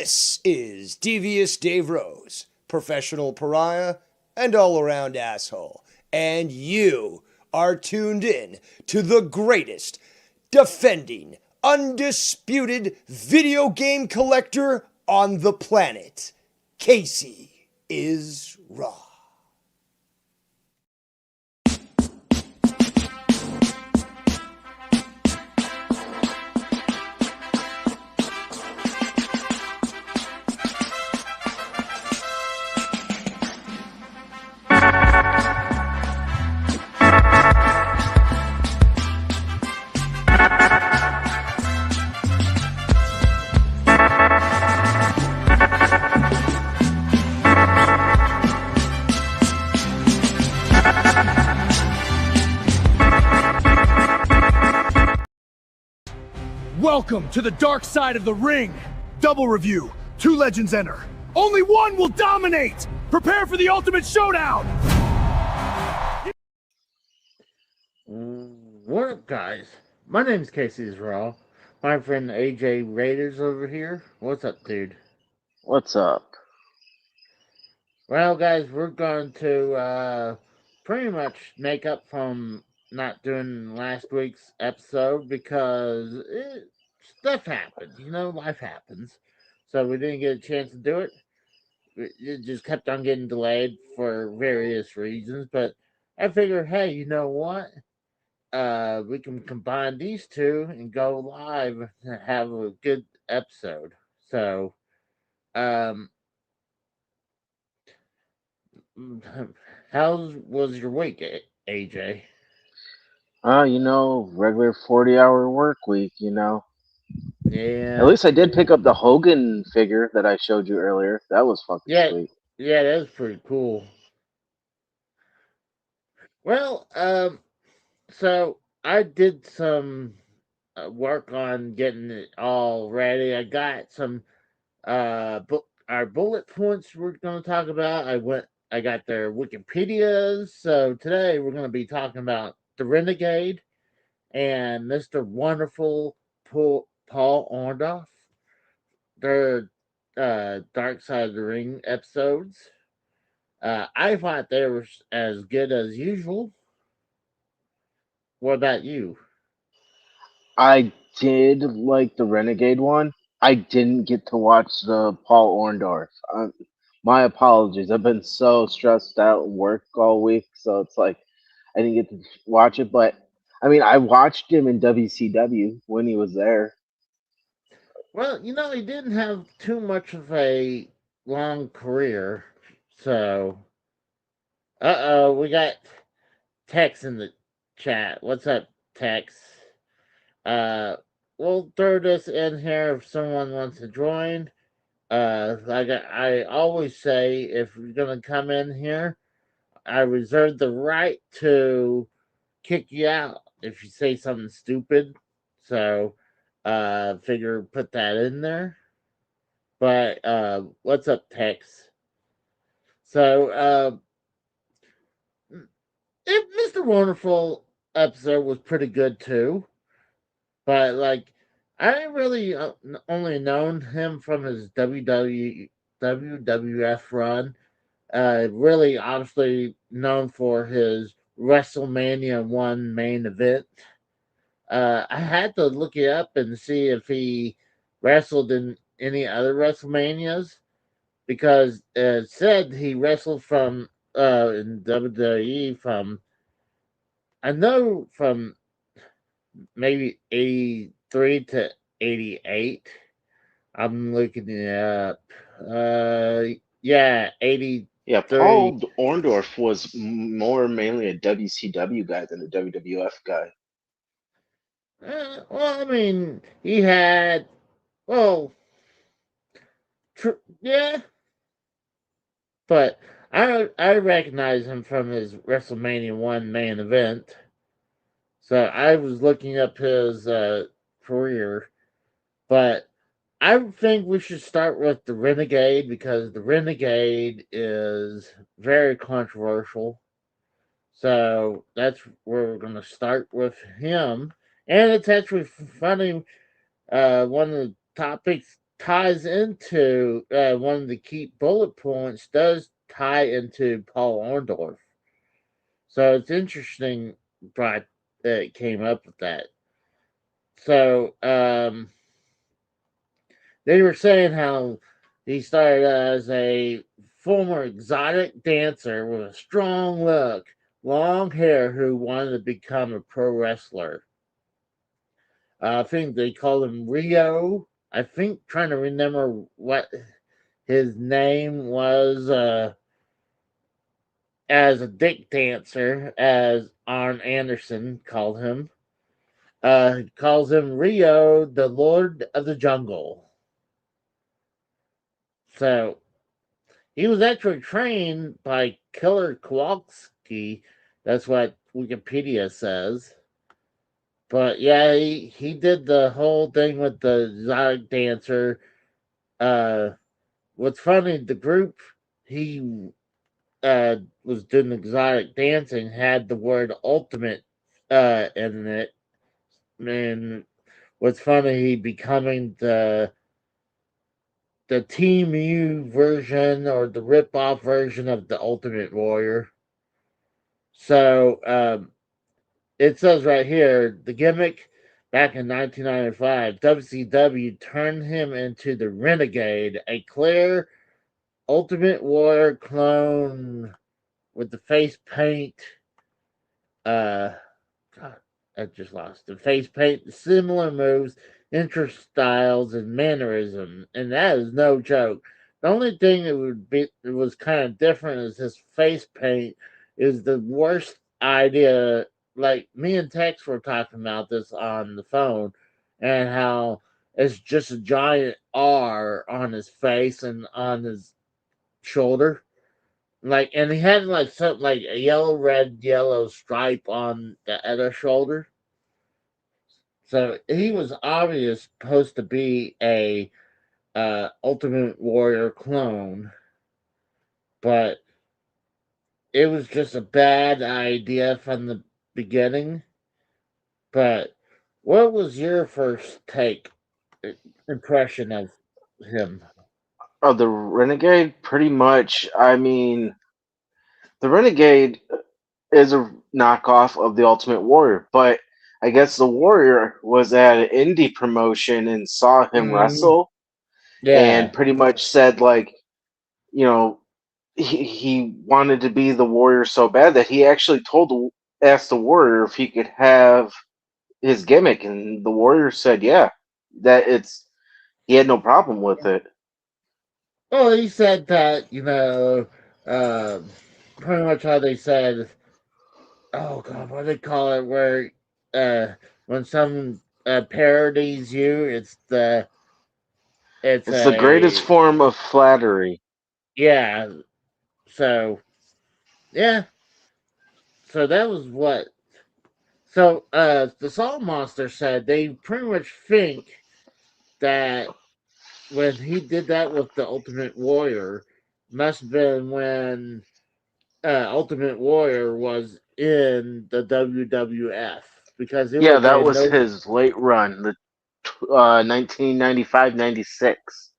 This is Devious Dave Rose, professional pariah and all around asshole. And you are tuned in to the greatest, defending, undisputed video game collector on the planet. Casey is Raw. Welcome to the dark side of the ring. Double review. 2 legends enter. Only one will dominate. Prepare for the ultimate showdown. What up, guys? My name's Casey Raw. My friend AJ Raiders over here. What's up, dude? What's up? Well, guys, we're going to pretty much make up from not doing last week's episode because stuff happened. You know, life happens. So we didn't get a chance to do it. It just kept on getting delayed for various reasons. But I figured, hey, you know what? We can combine these two and go live and have a good episode. So, how was your week, AJ? Regular 40-hour work week, Yeah. At least I did pick up the Hogan figure that I showed you earlier. That was fucking sweet. Yeah, that's pretty cool. Well, so I did some work on getting it all ready. I got some our bullet points we're going to talk about. I got their Wikipedias. So today we're going to be talking about the Renegade and Mr. Wonderful Paul Orndorff. Their Dark Side of the Ring episodes. I thought they were as good as usual. What about you? I did like the Renegade one. I didn't get to watch the Paul Orndorff. My apologies. I've been so stressed out at work all week, so it's like I didn't get to watch it. But I mean, I watched him in WCW when he was there. Well, he didn't have too much of a long career, so. We got Tex in the chat. What's up, Tex? We'll throw this in here if someone wants to join. Like I always say, if you're gonna come in here, I reserve the right to kick you out if you say something stupid. So, figure put that in there. But what's up, Tex? So, Mr. Wonderful episode was pretty good too, but like I really only known him from his WWF run. Really, obviously known for his WrestleMania 1 main event. I had to look it up and see if he wrestled in any other WrestleManias because it said he wrestled from in WWE from I know from maybe 83 to 88. I'm looking it up. Yeah, 80. Yeah, Paul Orndorff was more mainly a WCW guy than a WWF guy. Well, I mean, he had, well, yeah, but I recognize him from his WrestleMania 1 main event. So I was looking up his career, but I think we should start with the Renegade because the Renegade is very controversial. So that's where we're going to start with him. And it's actually funny. One of the topics ties into one of the key bullet points, does tie into Paul Orndorff. So it's interesting, Brad, that it came up with that. So they were saying how he started as a former exotic dancer with a strong look, long hair, who wanted to become a pro wrestler. I think they called him Rio. I think trying to remember what his name was as a dick dancer, as Arn Anderson called him. He calls him Rio, the Lord of the Jungle. So he was actually trained by Killer Kowalski. That's what Wikipedia says. But yeah, he did the whole thing with the exotic dancer. Uh, what's funny, the group he was doing exotic dancing had the word ultimate in it. And what's funny, he becoming the Team U version, or the rip-off version of the Ultimate Warrior. So it says right here, the gimmick back in 1995, WCW turned him into the Renegade, a clear Ultimate Warrior clone with the face paint. God, I just lost the face paint, similar moves, interest styles, and mannerism, and that is no joke. The only thing that was kind of different is his face paint is the worst idea. Like me and Tex were talking about this on the phone, and how it's just a giant R on his face and on his shoulder. Like, and he had like something like a yellow, red, yellow stripe on the other shoulder. So he was obviously supposed to be a Ultimate Warrior clone, but it was just a bad idea from the beginning. But what was your first impression of him? Oh, the Renegade, pretty much. I mean, the Renegade is a knockoff of the Ultimate Warrior, but I guess the Warrior was at an indie promotion and saw him Mm, wrestle and yeah, pretty much said, like, you know, he wanted to be the Warrior so bad that he actually asked the Warrior if he could have his gimmick, and the Warrior said, yeah, that he had no problem with it. well, he said that, um, pretty much how they said, oh god, what do they call it? Where uh, when someone parodies you, it's It's the greatest a form of flattery. yeah. So yeah, so that was what. So the Salt Monster said they pretty much think that when he did that with the Ultimate Warrior, must have been when Ultimate Warrior was in the WWF, because he Yeah, was that a was no. his late run, the 1995-96,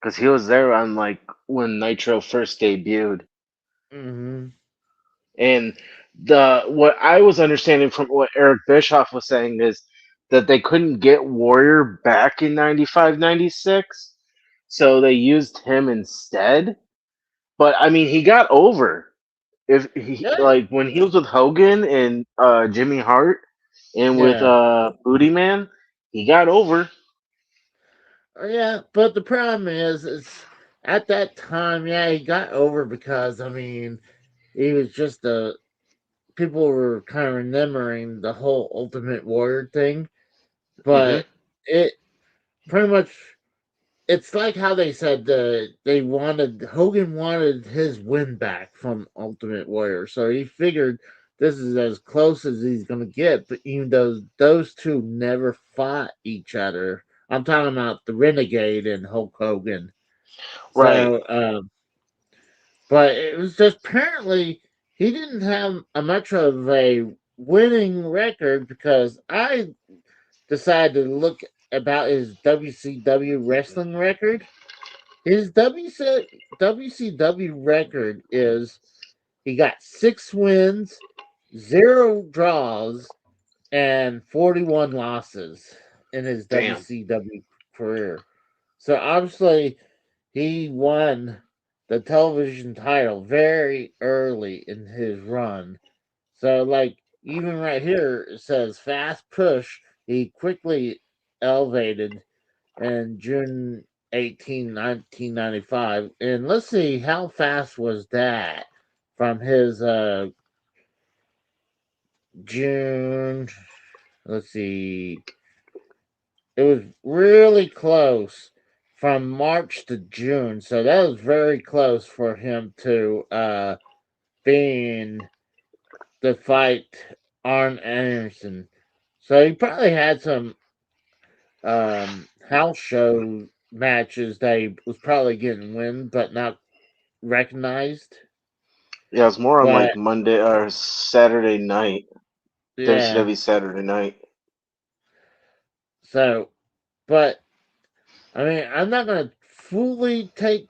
because he was there on like when Nitro first debuted. Hmm. And the what I was understanding from what Eric Bischoff was saying is that they couldn't get Warrior back in 95-96, so they used him instead. But I mean, he got over. If he Yeah, like when he was with Hogan and Jimmy Hart and with yeah. Booty Man, he got over. Yeah, but the problem is at that time, yeah, he got over because I mean, he was just a people were kind of remembering the whole Ultimate Warrior thing, Hmm. but it pretty much it's like how they said they wanted Hogan wanted his win back from Ultimate Warrior, so he figured this is as close as he's gonna get. But even though those two never fought each other, I'm talking about the Renegade and Hulk Hogan. Right. So, but it was just apparently he didn't have a much of a winning record, because I decided to look. about his WCW wrestling record. His WCW record is he got 6 wins, 0 draws, and 41 losses in his Damn. WCW career. So obviously, he won the television title very early in his run. So, like, even right here, it says fast push. He quickly elevated in June 18, 1995. And let's see, how fast was that from his June? Let's see. It was really close from March to June. So that was very close for him to being the fight Arn Anderson. So he probably had some house show matches that he was probably getting win, but not recognized. Yeah, it's more on But like Monday or Saturday night. yeah, WCW Saturday night. so but I mean, I'm not gonna fully take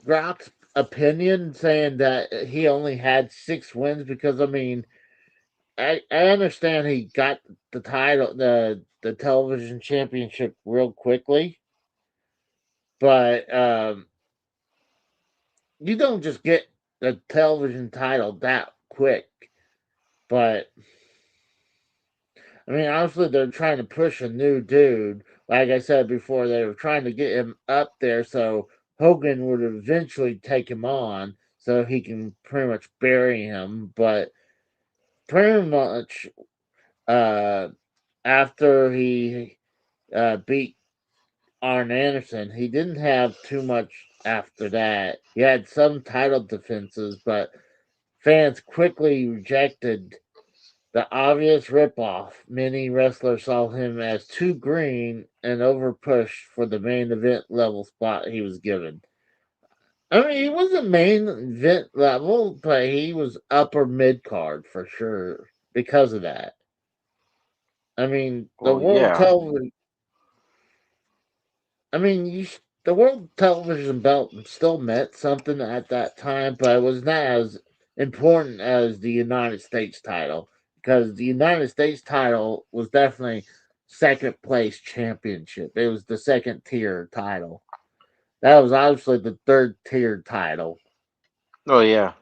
Brock's opinion saying that he only had 6 wins because I mean, I understand he got the title, the television championship real quickly, but you don't just get the television title that quick. But I mean, obviously they're trying to push a new dude. Like I said before, they were trying to get him up there so Hogan would eventually take him on, so he can pretty much bury him. But pretty much, uh, after he beat Arn Anderson, he didn't have too much after that. He had some title defenses, but fans quickly rejected the obvious ripoff. Many wrestlers saw him as too green and overpushed for the main event level spot he was given. I mean, he wasn't main event level, but he was upper mid card for sure because of that. I mean, the Well, world yeah. television. I mean, the world television belt still meant something at that time, but it was not as important as the United States title because the United States title was definitely second place championship. It was the second tier title. That was obviously the third tier title. Oh yeah.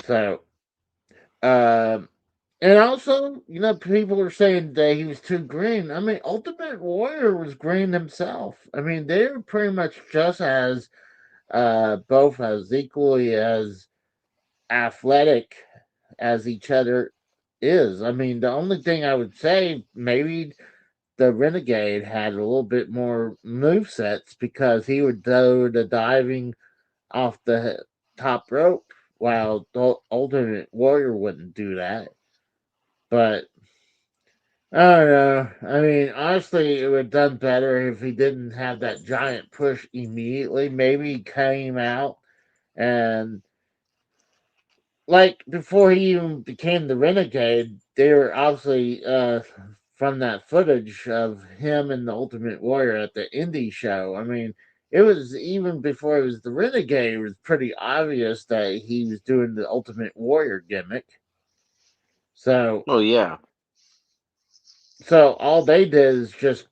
So, um, and also, people were saying that he was too green. I mean, Ultimate Warrior was green himself. I mean, they were pretty much just as both as equally as athletic as each other is. I mean, the only thing I would say, maybe the Renegade had a little bit more move sets because he would do the diving off the top rope, while the Ultimate Warrior wouldn't do that. But I don't know. I mean, honestly, it would have done better if he didn't have that giant push immediately. Maybe he came out and like before he even became the Renegade, they were obviously from that footage of him and the Ultimate Warrior at the indie show. I mean, it was even before he was the Renegade, it was pretty obvious that he was doing the Ultimate Warrior gimmick. So Oh yeah. so all they did is just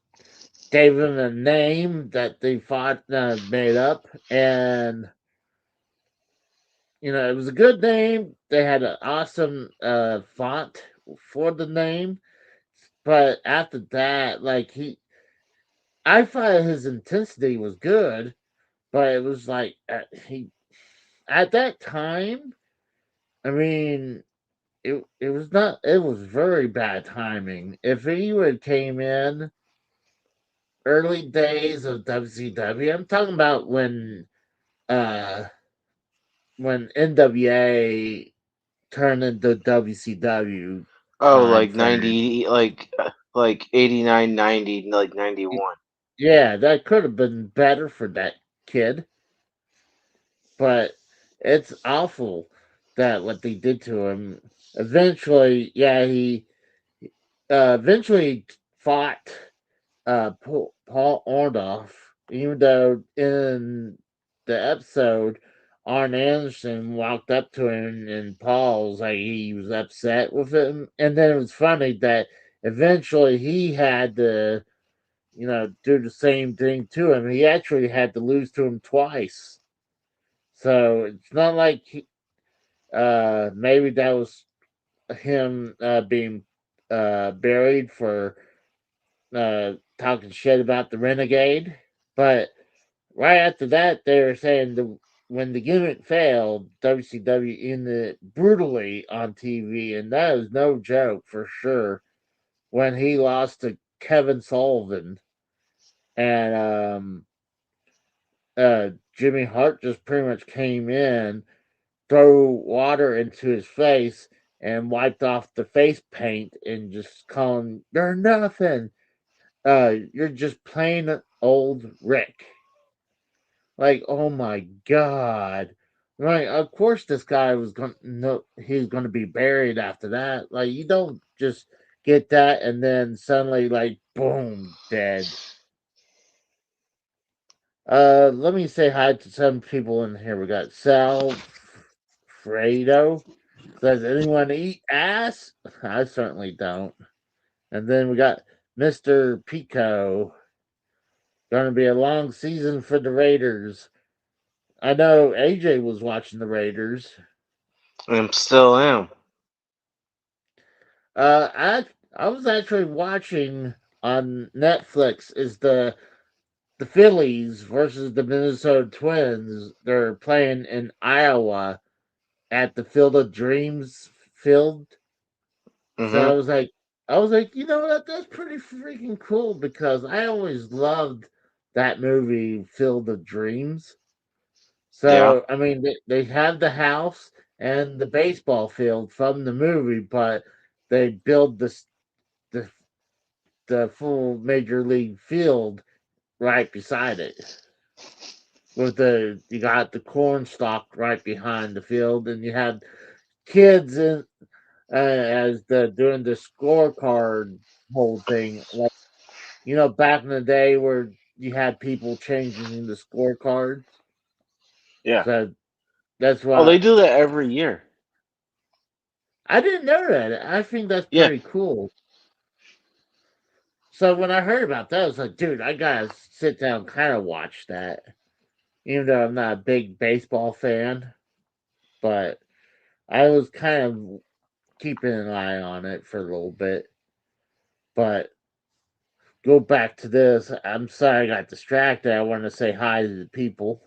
gave him a name that they thought made up, and it was a good name. They had an awesome font for the name, but after that, like I thought his intensity was good, but it was like he at that time. I mean, it was not. It was very bad timing. If he would came in early days of WCW, I'm talking about uh when NWA turned into WCW Oh, time like frame. 90, like 89, 90, like 91. Yeah, that could have been better for that kid, but it's awful that what they did to him. Eventually, yeah, he eventually fought Paul Orndorff, even though in the episode, Arn Anderson walked up to him and Paul was like he was upset with him. And then it was funny that eventually he had to, do the same thing to him. He actually had to lose to him twice. So it's not like maybe that was him being buried for talking shit about the Renegade. But right after that, they were saying when the gimmick failed, WCW ended it brutally on TV, and that is no joke for sure. When he lost to Kevin Sullivan, and Jimmy Hart just pretty much came in, threw water into his face, and wiped off the face paint, and just calling, "You're nothing. You're just plain old Rick." Like, oh my god. Right, of course this guy was going to no he's going to be buried after that. Like you don't just get that and then suddenly like boom dead. Let me say hi to some people in here. We got Sal Fredo. Does anyone eat ass? I certainly don't. And then we got Mr. Pico. Gonna be a long season for the Raiders. I know AJ was watching the Raiders. I'm still am. I was actually watching on Netflix is the Phillies versus the Minnesota Twins. They're playing in Iowa at the Field of Dreams field. So Hmm. I was like, you know what? That's pretty freaking cool because I always loved that movie, Field of Dreams. Yeah. So I mean, they have the house and the baseball field from the movie, but they build the the full major league field right beside it. With you got the corn stalk right behind the field, and you had kids in as the doing the scorecard whole thing. Like back in the day where you had people changing the scorecards. Yeah. So that's Oh, they what do that every year. I didn't know that. I think that's Yeah. pretty cool. So when I heard about that, I was like, dude, I gotta sit down and kind of watch that. Even though I'm not a big baseball fan, but I was kind of keeping an eye on it for a little bit. But go back to this. I'm sorry I got distracted. I wanted to say hi to the people.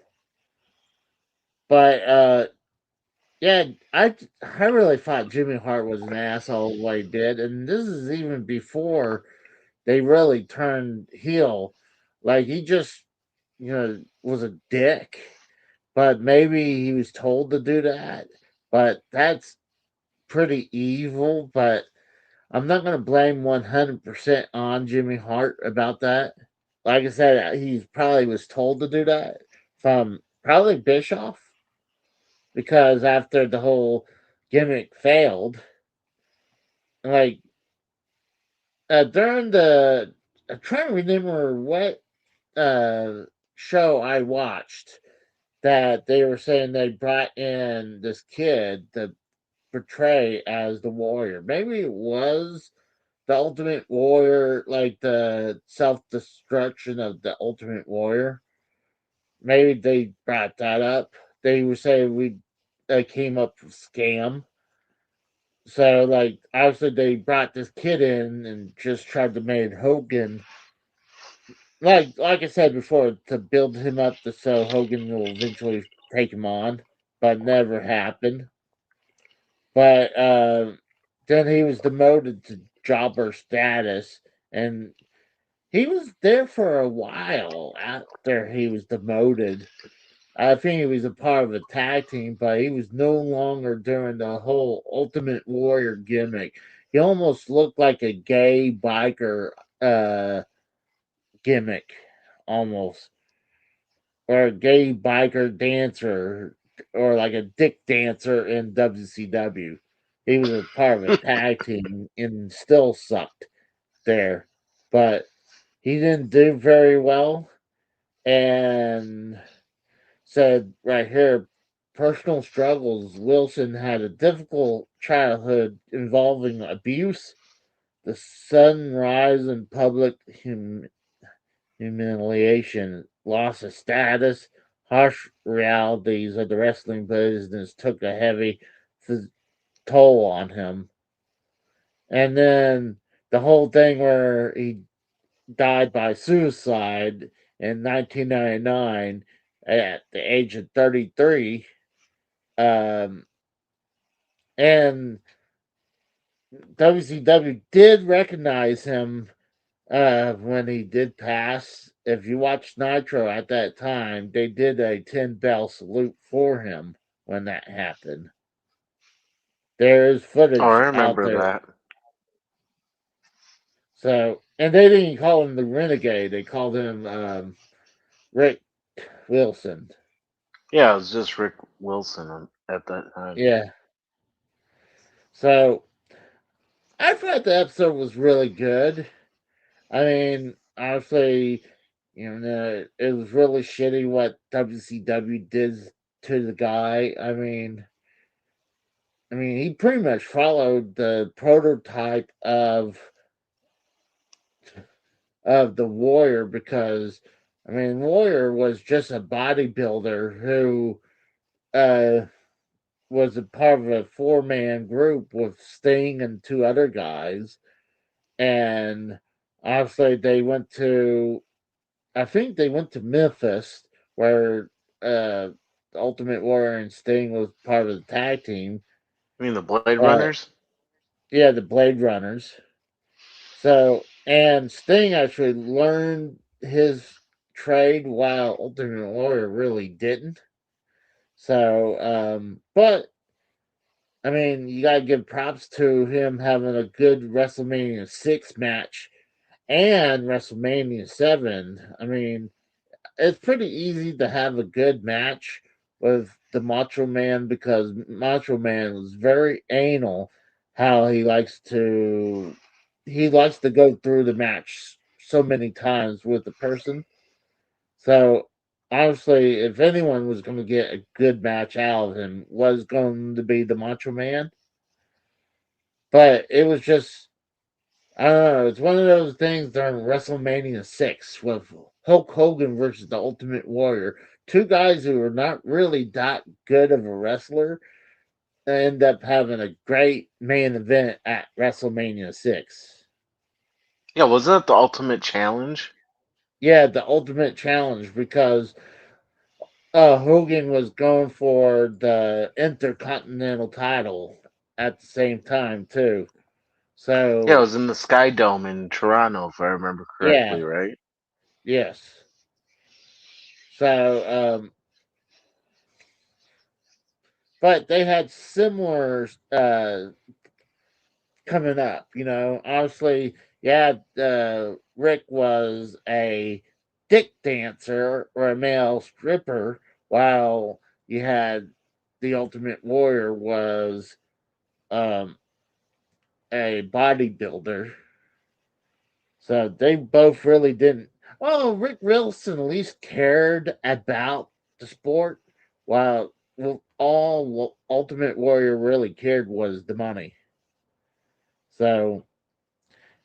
But yeah, I really thought Jimmy Hart was an asshole what he did, and this is even before they really turned heel. Like he just was a dick. But maybe he was told to do that. But that's pretty evil. But I'm not going to blame 100% on Jimmy Hart about that. Like I said, he probably was told to do that from probably Bischoff because after the whole gimmick failed, like during I'm trying to remember what uh, show I watched that they were saying they brought in this kid to portray as the warrior. Maybe it was the Ultimate Warrior, like the self destruction of the Ultimate Warrior. Maybe they brought that up. They were saying we came up with scam. So like obviously they brought this kid in and just tried to make Hogan like I said before to build him up so Hogan will eventually take him on, but never happened. But then he was demoted to jobber status, and he was there for a while after he was demoted. I think he was a part of a tag team, but he was no longer during the whole Ultimate Warrior gimmick. He almost looked like a gay biker gimmick, almost, or a gay biker dancer, or like a dick dancer in WCW. He was a part of a tag team and still sucked there. but he didn't do very well, and said right here, personal struggles. Wilson had a difficult childhood involving abuse, the sudden rise in public humiliation, loss of status, harsh realities of the wrestling business took a heavy toll on him. And then the whole thing where he died by suicide in 1999 at the age of 33. Um, and WCW did recognize him when he did pass. If you watched Nitro at that time, they did a 10 bell salute for him when that happened. There is Oh, I footage out remember there. that. So, and they didn't call him the Renegade, they called him Rick Wilson. Yeah, it was just Rick Wilson at that time. Yeah. So, I thought the episode was really good. I mean, honestly, it was really shitty what WCW did to the guy. I mean, he pretty much followed the prototype of the Warrior because, Warrior was just a bodybuilder who uh, was a part of a 4-man group with Sting and two other guys, and obviously they went to I think they went to Memphis, where the Ultimate Warrior and Sting was part of the tag team. I mean, the Blade But Runners? yeah, the Blade Runners. So, and Sting actually learned his trade while Ultimate Warrior really didn't. So, but you gotta give props to him having a good WrestleMania 6 match and WrestleMania 7. It's pretty easy to have a good match with the Macho Man because Macho Man was very anal how he likes to go through the match so many times with the person. So honestly, if anyone was going to get a good match out of him, was going to be the Macho Man. But it was just I don't know. It's one of those things during WrestleMania 6 with Hulk Hogan versus the Ultimate Warrior. Two guys who are not really that good of a wrestler end up having a great main event at WrestleMania 6. Yeah, wasn't that the Ultimate Challenge? Yeah, the Ultimate Challenge because Hogan was going for the Intercontinental title at the same time, too. Yeah, it So, was in the Sky Dome in Toronto, if I remember yeah, correctly, right? yes. So, but they had similar coming up. Obviously, yeah. Rick was a dick dancer or a male stripper, while you had the Ultimate Warrior was um, a bodybuilder. So they both really didn't. Well, Rick Wilson at least cared about the sport, while all Ultimate Warrior really cared was the money. So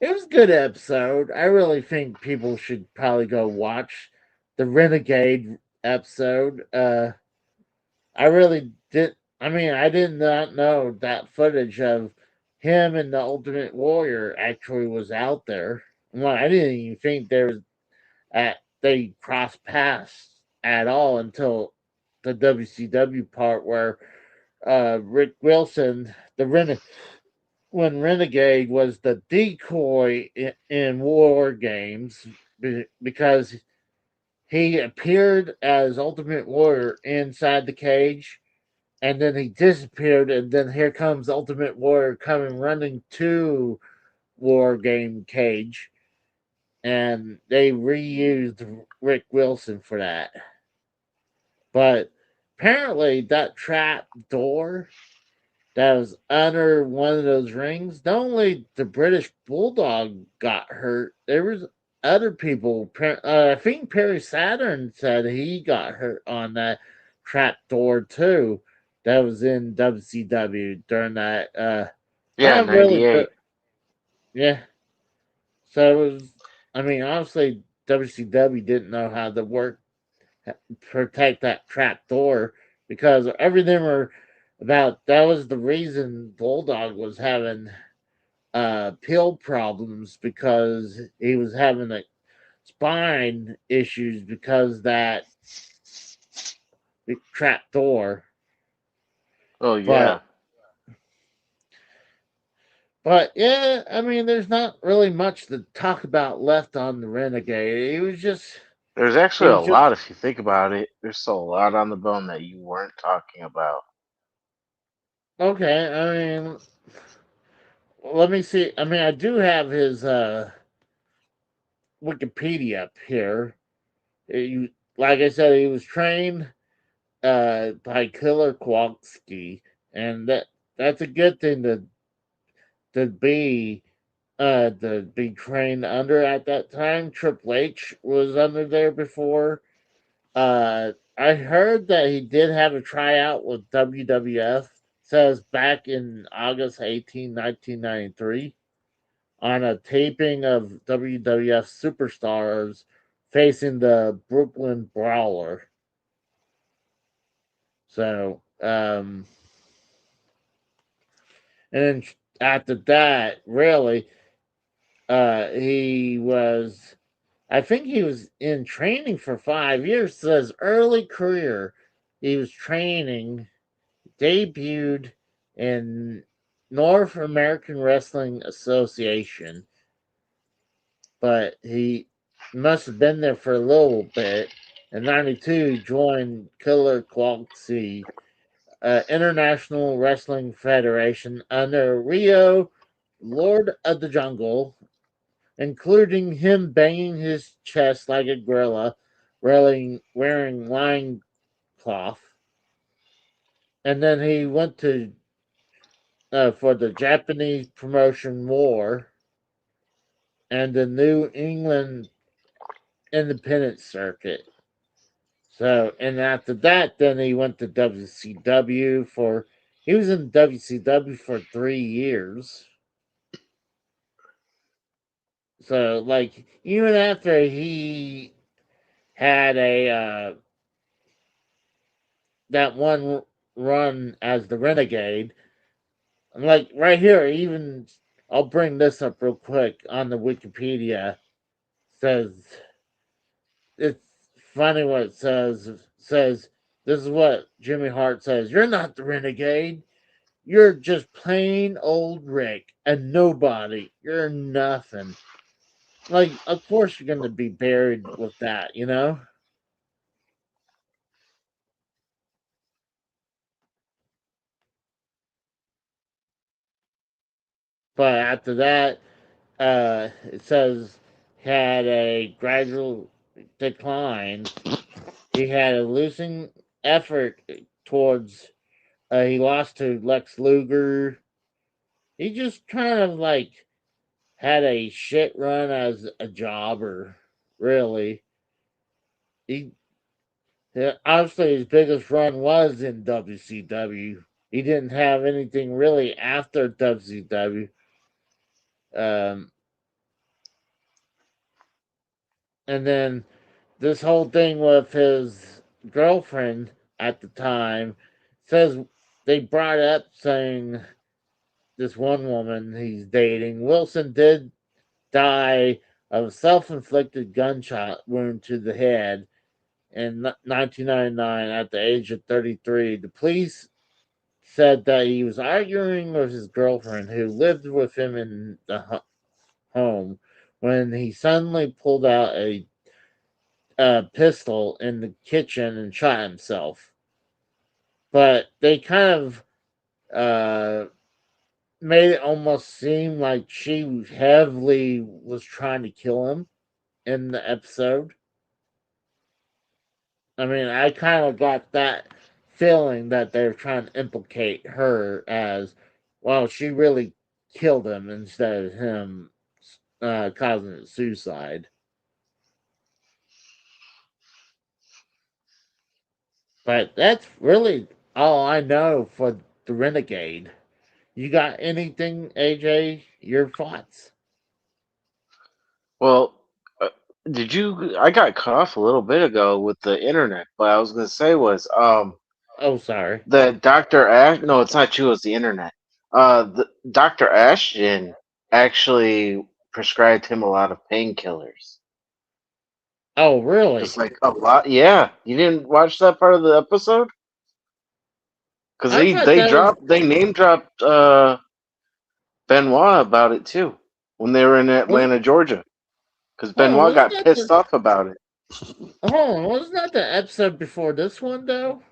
it was a good episode. I really think people should probably go watch the Renegade episode. I really did. I did not know that footage of him and the Ultimate Warrior actually was out there. Well, I didn't even think they crossed paths at all until the WCW part where Rick Wilson, when Renegade was the decoy in War Games because he appeared as Ultimate Warrior inside the cage and then he disappeared and then here comes Ultimate Warrior coming running to War Game cage and they reused Rick Wilson for that. But apparently that trap door that was under one of those rings. Not only the British Bulldog got hurt, there was other people. I think Perry Saturn said he got hurt on that trap door too. That was in WCW during that. Yeah, Not really, '98. but yeah. So it was. I mean, honestly, WCW didn't know how to protect that trap door because everything were about that was the reason Bulldog was having pill problems because he was having like spine issues because that trap door. Oh But yeah. yeah, I mean there's not really much to talk about left on the Renegade. There's He actually a was just lot if you think about it. There's still a lot on the bone that you weren't talking about. okay. I mean let me see. I mean I do have his Wikipedia up here. Like I said, he was trained by Killer Kowalski, and that's a good thing to be trained under at that time. Triple H was under there before. I heard that he did have a tryout with WWF. Says back in August 18, 1993, on a taping of WWF Superstars facing the Brooklyn Brawler. So, and then after that, really, he was, I think he was in training for 5 years. So his early career, he was training, debuted in North American Wrestling Association, but he must have been there for a little bit. In '92, he joined Killer Quality International Wrestling Federation under Rio, Lord of the Jungle, including him banging his chest like a gorilla, wearing loin cloth. And then he went to for the Japanese promotion War and the New England Independent Circuit. So, and after that, then he went to WCW for. He was in WCW for 3 years. So, like, even after he had a that one run as the Renegade, I'm like right here. Even I'll bring this up real quick on the Wikipedia. Says it's funny what it says this is what Jimmy Hart says. You're not the Renegade. You're just plain old Rick and nobody. You're nothing. Like, of course you're gonna be buried with that, you know? But after that, it says had a gradual decline. He had a losing effort towards. He lost to Lex Luger. He just kind of like had a shit run as a jobber. Really, he obviously his biggest run was in WCW. He didn't have anything really after WCW. Um, and then this whole thing with his girlfriend at the time says they brought up saying this one woman he's dating. Wilson did die of a self-inflicted gunshot wound to the head in 1999 at the age of 33. The police said that he was arguing with his girlfriend who lived with him in the home when he suddenly pulled out a pistol in the kitchen and shot himself. But they kind of made it almost seem like she heavily was trying to kill him in the episode. I mean, I kind of got that feeling that they're trying to implicate her as, well, she really killed him instead of him causing it suicide. But that's really all I know for the Renegade. You got anything, AJ? Your thoughts? Well, uh, did you? I got cut off a little bit ago with the internet, but I was gonna say was Oh, sorry. the Doctor Ash. No, it's not you. It's the internet. The Doctor Ashton actually prescribed him a lot of painkillers. Oh, really? Just like a lot. Yeah, you didn't watch that part of the episode because I thought they that was. dropped they name dropped Benoit about it too when they were in Was, Atlanta, Georgia. Because hold on, Benoit wasn't got that pissed the. off about it. Hold on, wasn't that the episode before this one, though?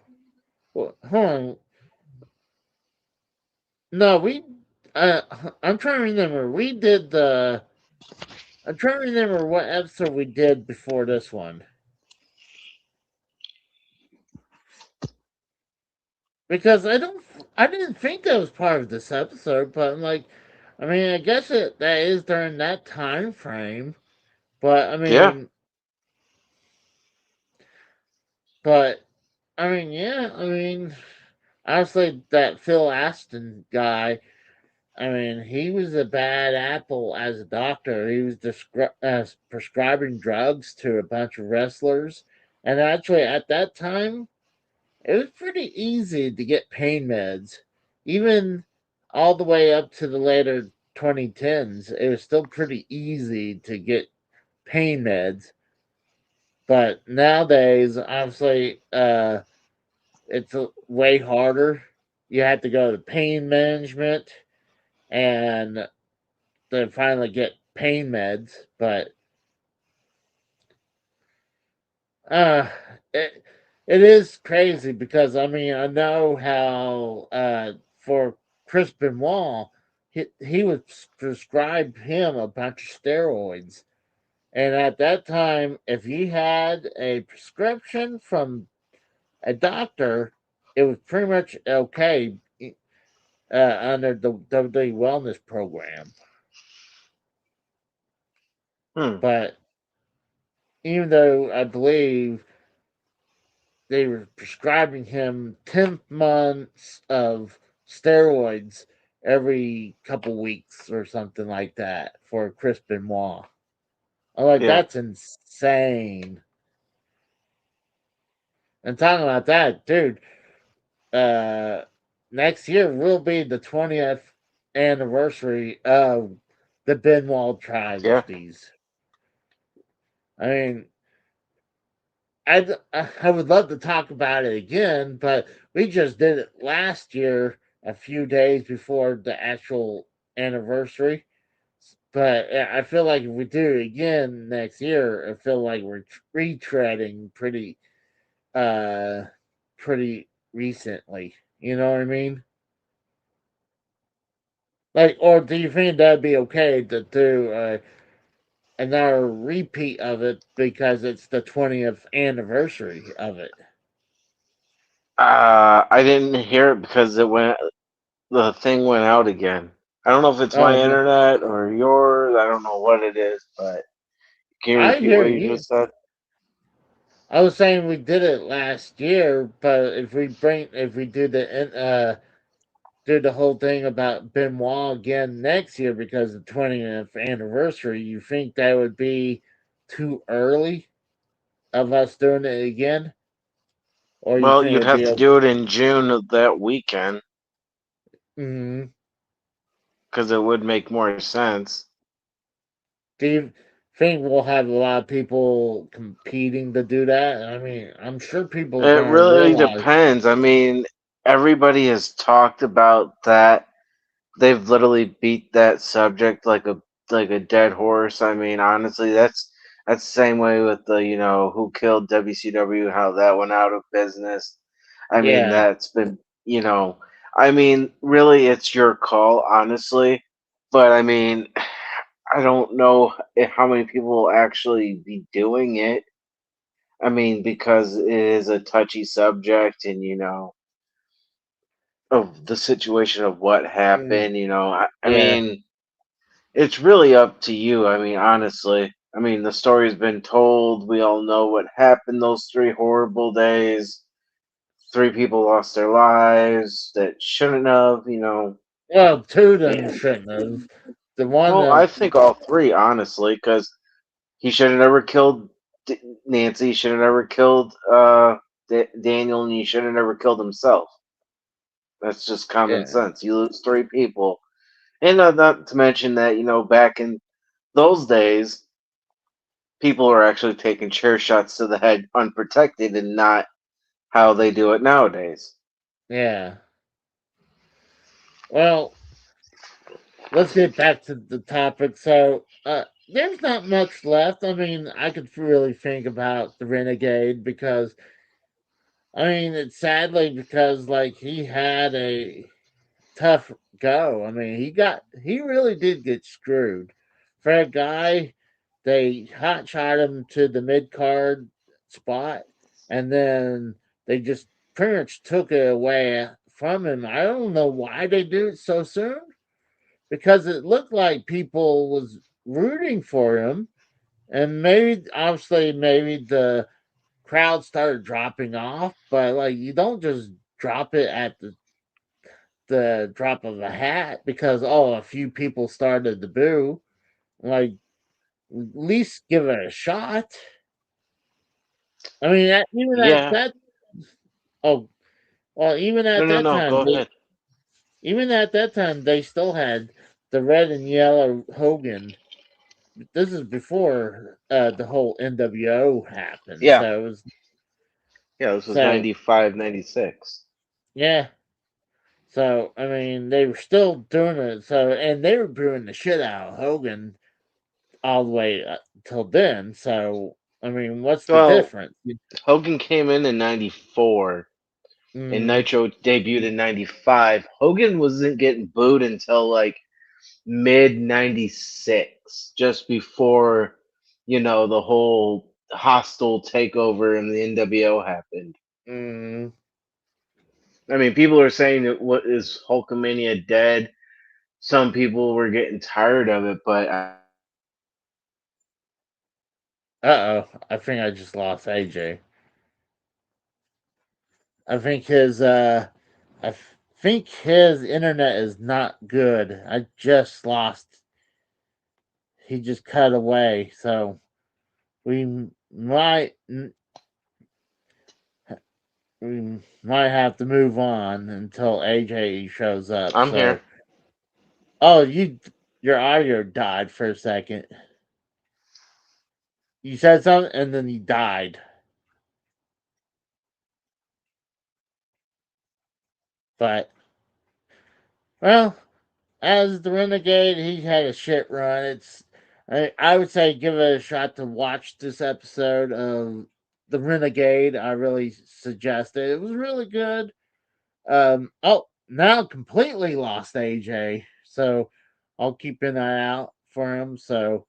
Well, hold on. No, we. Uh, I'm trying to remember. We did the. I'm trying to remember what episode we did before this one. Because I didn't think that was part of this episode, but I'm like, I mean, I guess that is during that time frame. But Yeah, but I mean, yeah, I mean, honestly, that Phil Aston guy, I mean, he was a bad apple as a doctor. He was prescribing drugs to a bunch of wrestlers, and actually, at that time, it was pretty easy to get pain meds, even all the way up to the later 2010s. It was still pretty easy to get pain meds, but nowadays, obviously, it's way harder. You have to go to pain management and then finally get pain meds. But uh, it, it is crazy because I mean I know how for Chris Benoit he was prescribed him a bunch of steroids. And at that time, if you had a prescription from a doctor, it was pretty much okay under the WWE Wellness Program. hmm. But even though I believe they were prescribing him 10 months of steroids every couple weeks or something like that for Chris Benoit. I'm like, Yeah, that's insane. And talking about that, dude, uh, next year will be the 20th anniversary of the Benoit yeah. tragedies. I mean, I would love to talk about it again, but we just did it last year, a few days before the actual anniversary. But I feel like if we do it again next year, I feel like we're retreading uh, pretty recently. You know what I mean? Like, or do you think that'd be okay to do another repeat of it because it's the 20th anniversary of it? I didn't hear it because the thing went out again. I don't know if it's my Oh no, internet or yours. I don't know what it is, but can you I repeat hear what you you. just said? I was saying we did it last year, but if we do the whole thing about Benoit again next year because of the 20th anniversary, you think that would be too early of us doing it again, or you Well, think you'd it'd have be to okay? do it in June of that weekend Mm-hmm. because it would make more sense. Do you think we'll have a lot of people competing to do that? I mean, I'm sure people are It going to really realize. depends. I mean, everybody has talked about that. They've literally beat that subject like a dead horse. I mean, honestly, that's the same way with the who killed WCW, how that went out of business. I mean, Yeah, that's been I mean, really, it's your call, honestly. But I mean, I don't know how many people will actually be doing it. I mean, because it is a touchy subject, and of the situation of what Mm, happened. I yeah, mean, it's really up to you. I mean, honestly. I mean, the story's been told. We all know what happened those 3 horrible days. 3 people lost their lives that shouldn't have. well, two of them And, shouldn't have. The one well, that I think all 3, honestly, because he should have never killed Nancy. He should have never killed Daniel, and he should have never killed himself. That's just common yeah, sense. You lose 3 people. And not to mention that, back in those days, people are actually taking chair shots to the head unprotected and not how they do it nowadays. yeah. Well, let's get back to the topic. So, there's not much left. I mean, I could really think about the Renegade because, I mean, it's sadly because like he had a tough go. I mean, he really did get screwed. For a guy, they hot shot him to the mid card spot, and then they just pretty much took it away from him. I don't know why they do it so soon because it looked like people was rooting for him, and maybe obviously maybe the crowd started dropping off, but like you don't just drop it at the drop of a hat because a few people started to boo. Like at least give it a shot. I mean, even at Yeah. that oh well, even No, at no, that no. time Go ahead. they still had the red and yellow Hogan. This is before the whole NWO happened, Yeah. so it was Yeah, this was so 95, 96. yeah. So I mean, they were still doing it. So and they were booing the shit out of Hogan all the way till then. So I mean, what's the Well, difference? Hogan came in 94, and Mm, Nitro debuted in 95. Hogan wasn't getting booed until like mid 96, just before, the whole hostile takeover in the NWO happened. mm, I mean, people are saying that what is Hulkamania dead? Some people were getting tired of it, but I think I just lost AJ. I think think his internet is not good. I just lost. He just cut away, so might we might have to move on until AJ shows up. I'm here. So, your audio died for a second. You said something, and then you died. But well, as the Renegade, he had a shit run. I would say give it a shot to watch this episode of the Renegade. I really suggest it. It was really good. Now completely lost AJ, so I'll keep an eye out for him. So,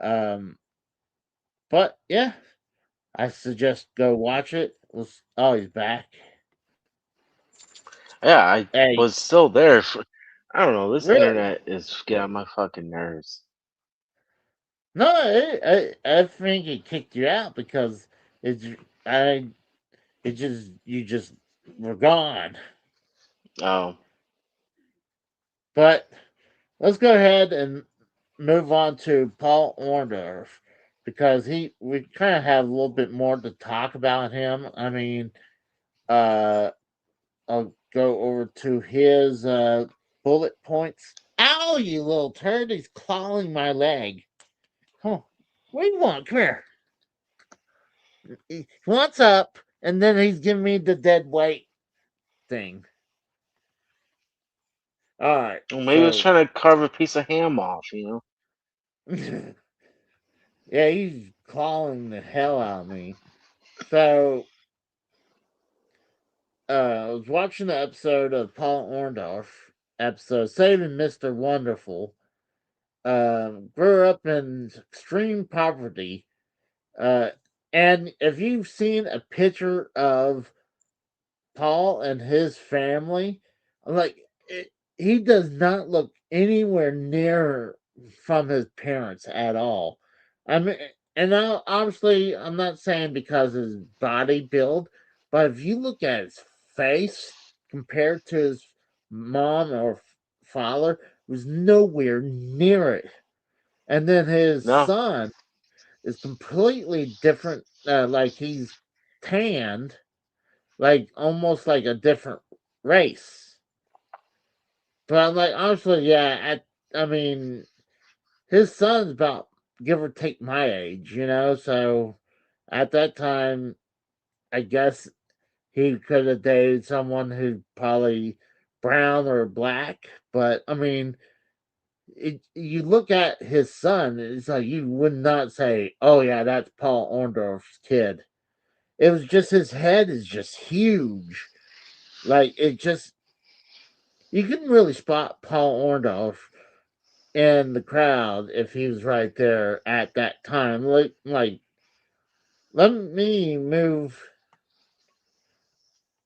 um, but yeah, I suggest go watch it. He's back. Yeah, I Hey, was still there. I don't know. This really? internet is getting on my fucking nerves. No, I think it kicked you out because it's I it just you just were gone. Oh, But let's go ahead and move on to Paul Orndorff because we kind of have a little bit more to talk about him. I mean, uh, I'll go over to his bullet points. Ow, you little turd! He's clawing my leg. Huh? What do you want? Come here. He wants up, and then he's giving me the dead weight thing. All right, well, maybe I was so trying to carve a piece of ham off. yeah, he's clawing the hell out of me. So I was watching the episode of Paul Orndorff episode Saving Mr. Wonderful. Grew up in extreme poverty. Uh, and if you've seen a picture of Paul and his family, Like he does not look anywhere near from his parents at all. I mean, and now obviously I'm not saying because of his body build, but if you look at his face compared to his mom or father, it was nowhere near it. And then his No. son is completely different. Like he's tanned, like almost like a different race. But I'm like, honestly, yeah. I mean, his son's about give or take my age, you know. So at that time, I guess he could have dated someone who's probably brown or black. But I mean, you look at his son, it's like you would not say, "Oh yeah, that's Paul Orndorff's kid." It was just his head is just huge. Like it just you couldn't really spot Paul Orndorff in the crowd if he was right there at that time. Like let me move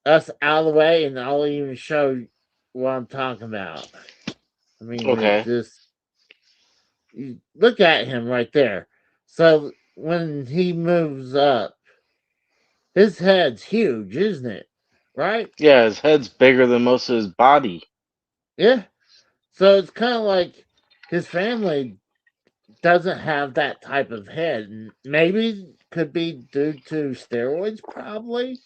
us out of the way and I'll even show you what I'm talking about. Let me move Okay. this. You look at him right there. So when he moves up, his head's huge, isn't it? Right? Yeah, his head's bigger than most of his body. Yeah. So it's kind of like his family doesn't have that type of head. And maybe could be due to steroids, probably.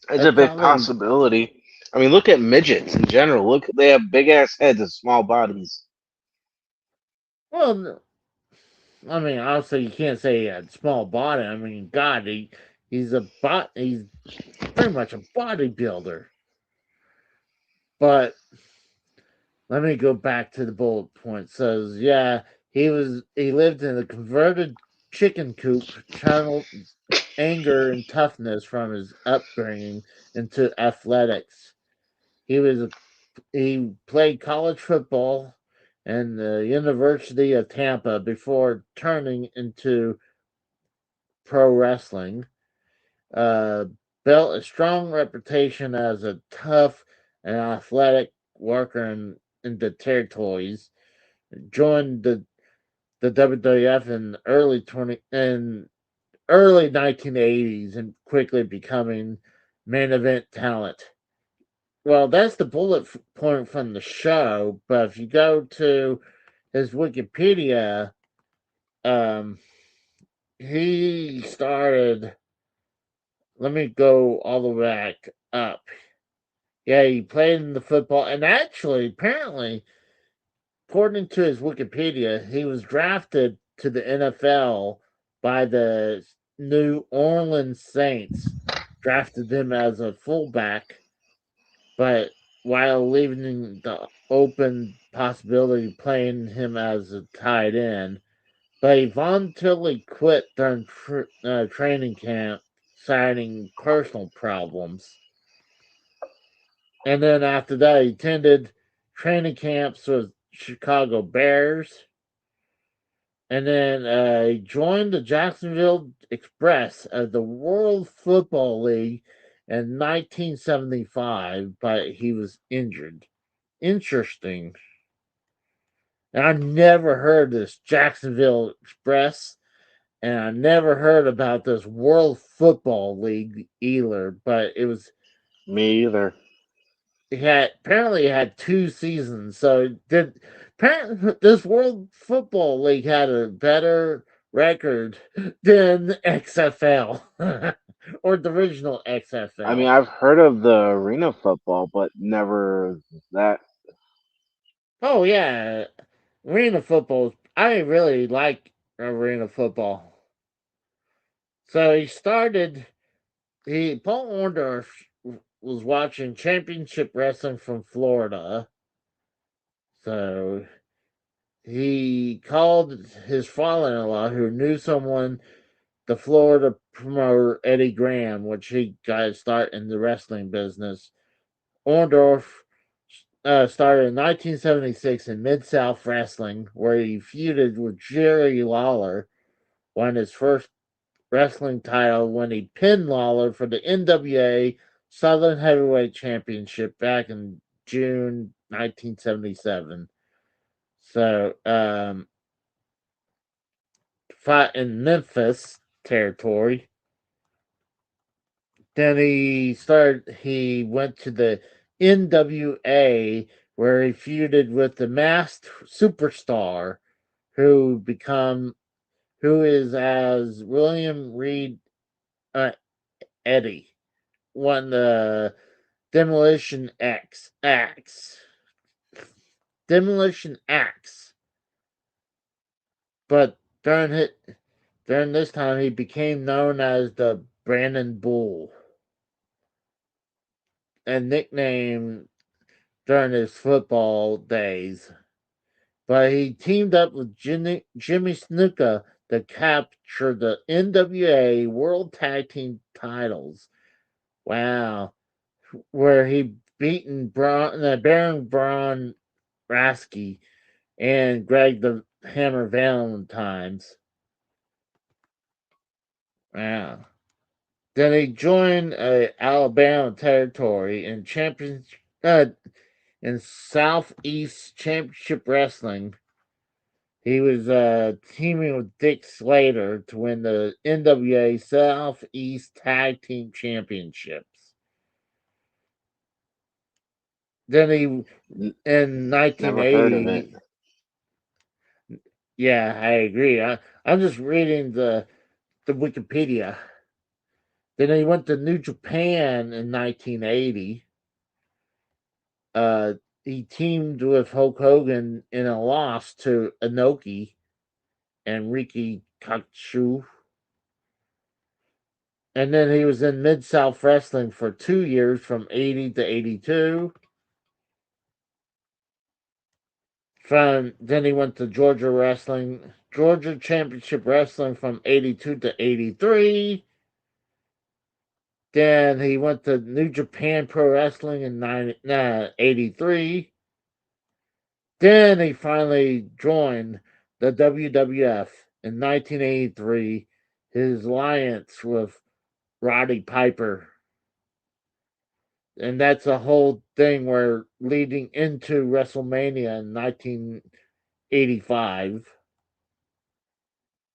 It's That's a big probably possibility. I mean, look at midgets in general. Look, they have big ass heads and small bodies. well. I mean, obviously you can't say he had small body. I mean, God, he's pretty much a bodybuilder. But let me go back to the bullet point. It says, yeah, he lived in a converted chicken coop, channeled anger and toughness from his upbringing into athletics. He was a He played college football in the University of Tampa before turning into pro wrestling. Uh, Built a strong reputation as a tough and athletic worker in the territories. Joined the WWF in early 1980s and quickly becoming main event talent. Well, that's the point from the show, but if you go to his Wikipedia, um, he started. Let me go all the way back up. Yeah, he played in the football, and actually, apparently, according to his Wikipedia, he was drafted to the NFL by the New Orleans Saints. Drafted him as a fullback, but while leaving the open possibility of playing him as a tight end, but he voluntarily quit during training camp, citing personal problems. And then after that, he attended training camps with Chicago Bears. And then he joined the Jacksonville Express of the World Football League in 1975, but he was injured. Interesting. And I never heard this Jacksonville Express, and I never heard about this World Football League either. But it was Me either. it had 2 seasons, so apparently this World Football League had a better record than XFL or the original I mean, XFL. I've heard of the arena football, but never that. Oh yeah, arena football. I really like arena football. So Paul Orndorff was watching championship wrestling from Florida. So he called his father-in-law, who knew someone, the Florida promoter Eddie Graham, which he got his start in the wrestling business. Orndorff started in 1976 in Mid South Wrestling, where he feuded with Jerry Lawler, won his first wrestling title when he pinned Lawler for the NWA Southern Heavyweight Championship back in June 1977. So, fought in Memphis territory. Then he went to the NWA where he feuded with the Masked Superstar who is as William Reed Eddie won the Demolition Demolition Axe. But during this time he became known as the Brandon Bull, a nickname during his football days. But he teamed up with Jimmy Snuka to capture the NWA World Tag Team titles. Wow. Where he beaten Baron Braun Rasky and Greg the Hammer Valentine's. Wow. Then he joined Alabama territory in Southeast Championship Wrestling. He was teaming with Dick Slater to win the NWA Southeast Tag Team Championships. Then he, in Never heard of 1980, it. yeah, I agree. I'm just reading the Wikipedia. Then he went to New Japan in 1980. He teamed with Hulk Hogan in a loss to Inoki and Riki Kachu. And then he was in Mid-South Wrestling for 2 years from 80 to 82. Then he went to Georgia Championship Wrestling from 82 to 83. Then he went to New Japan Pro Wrestling in 83. Then he finally joined the WWF in 1983, his alliance with Roddy Piper. And that's a whole thing where leading into WrestleMania in 1985.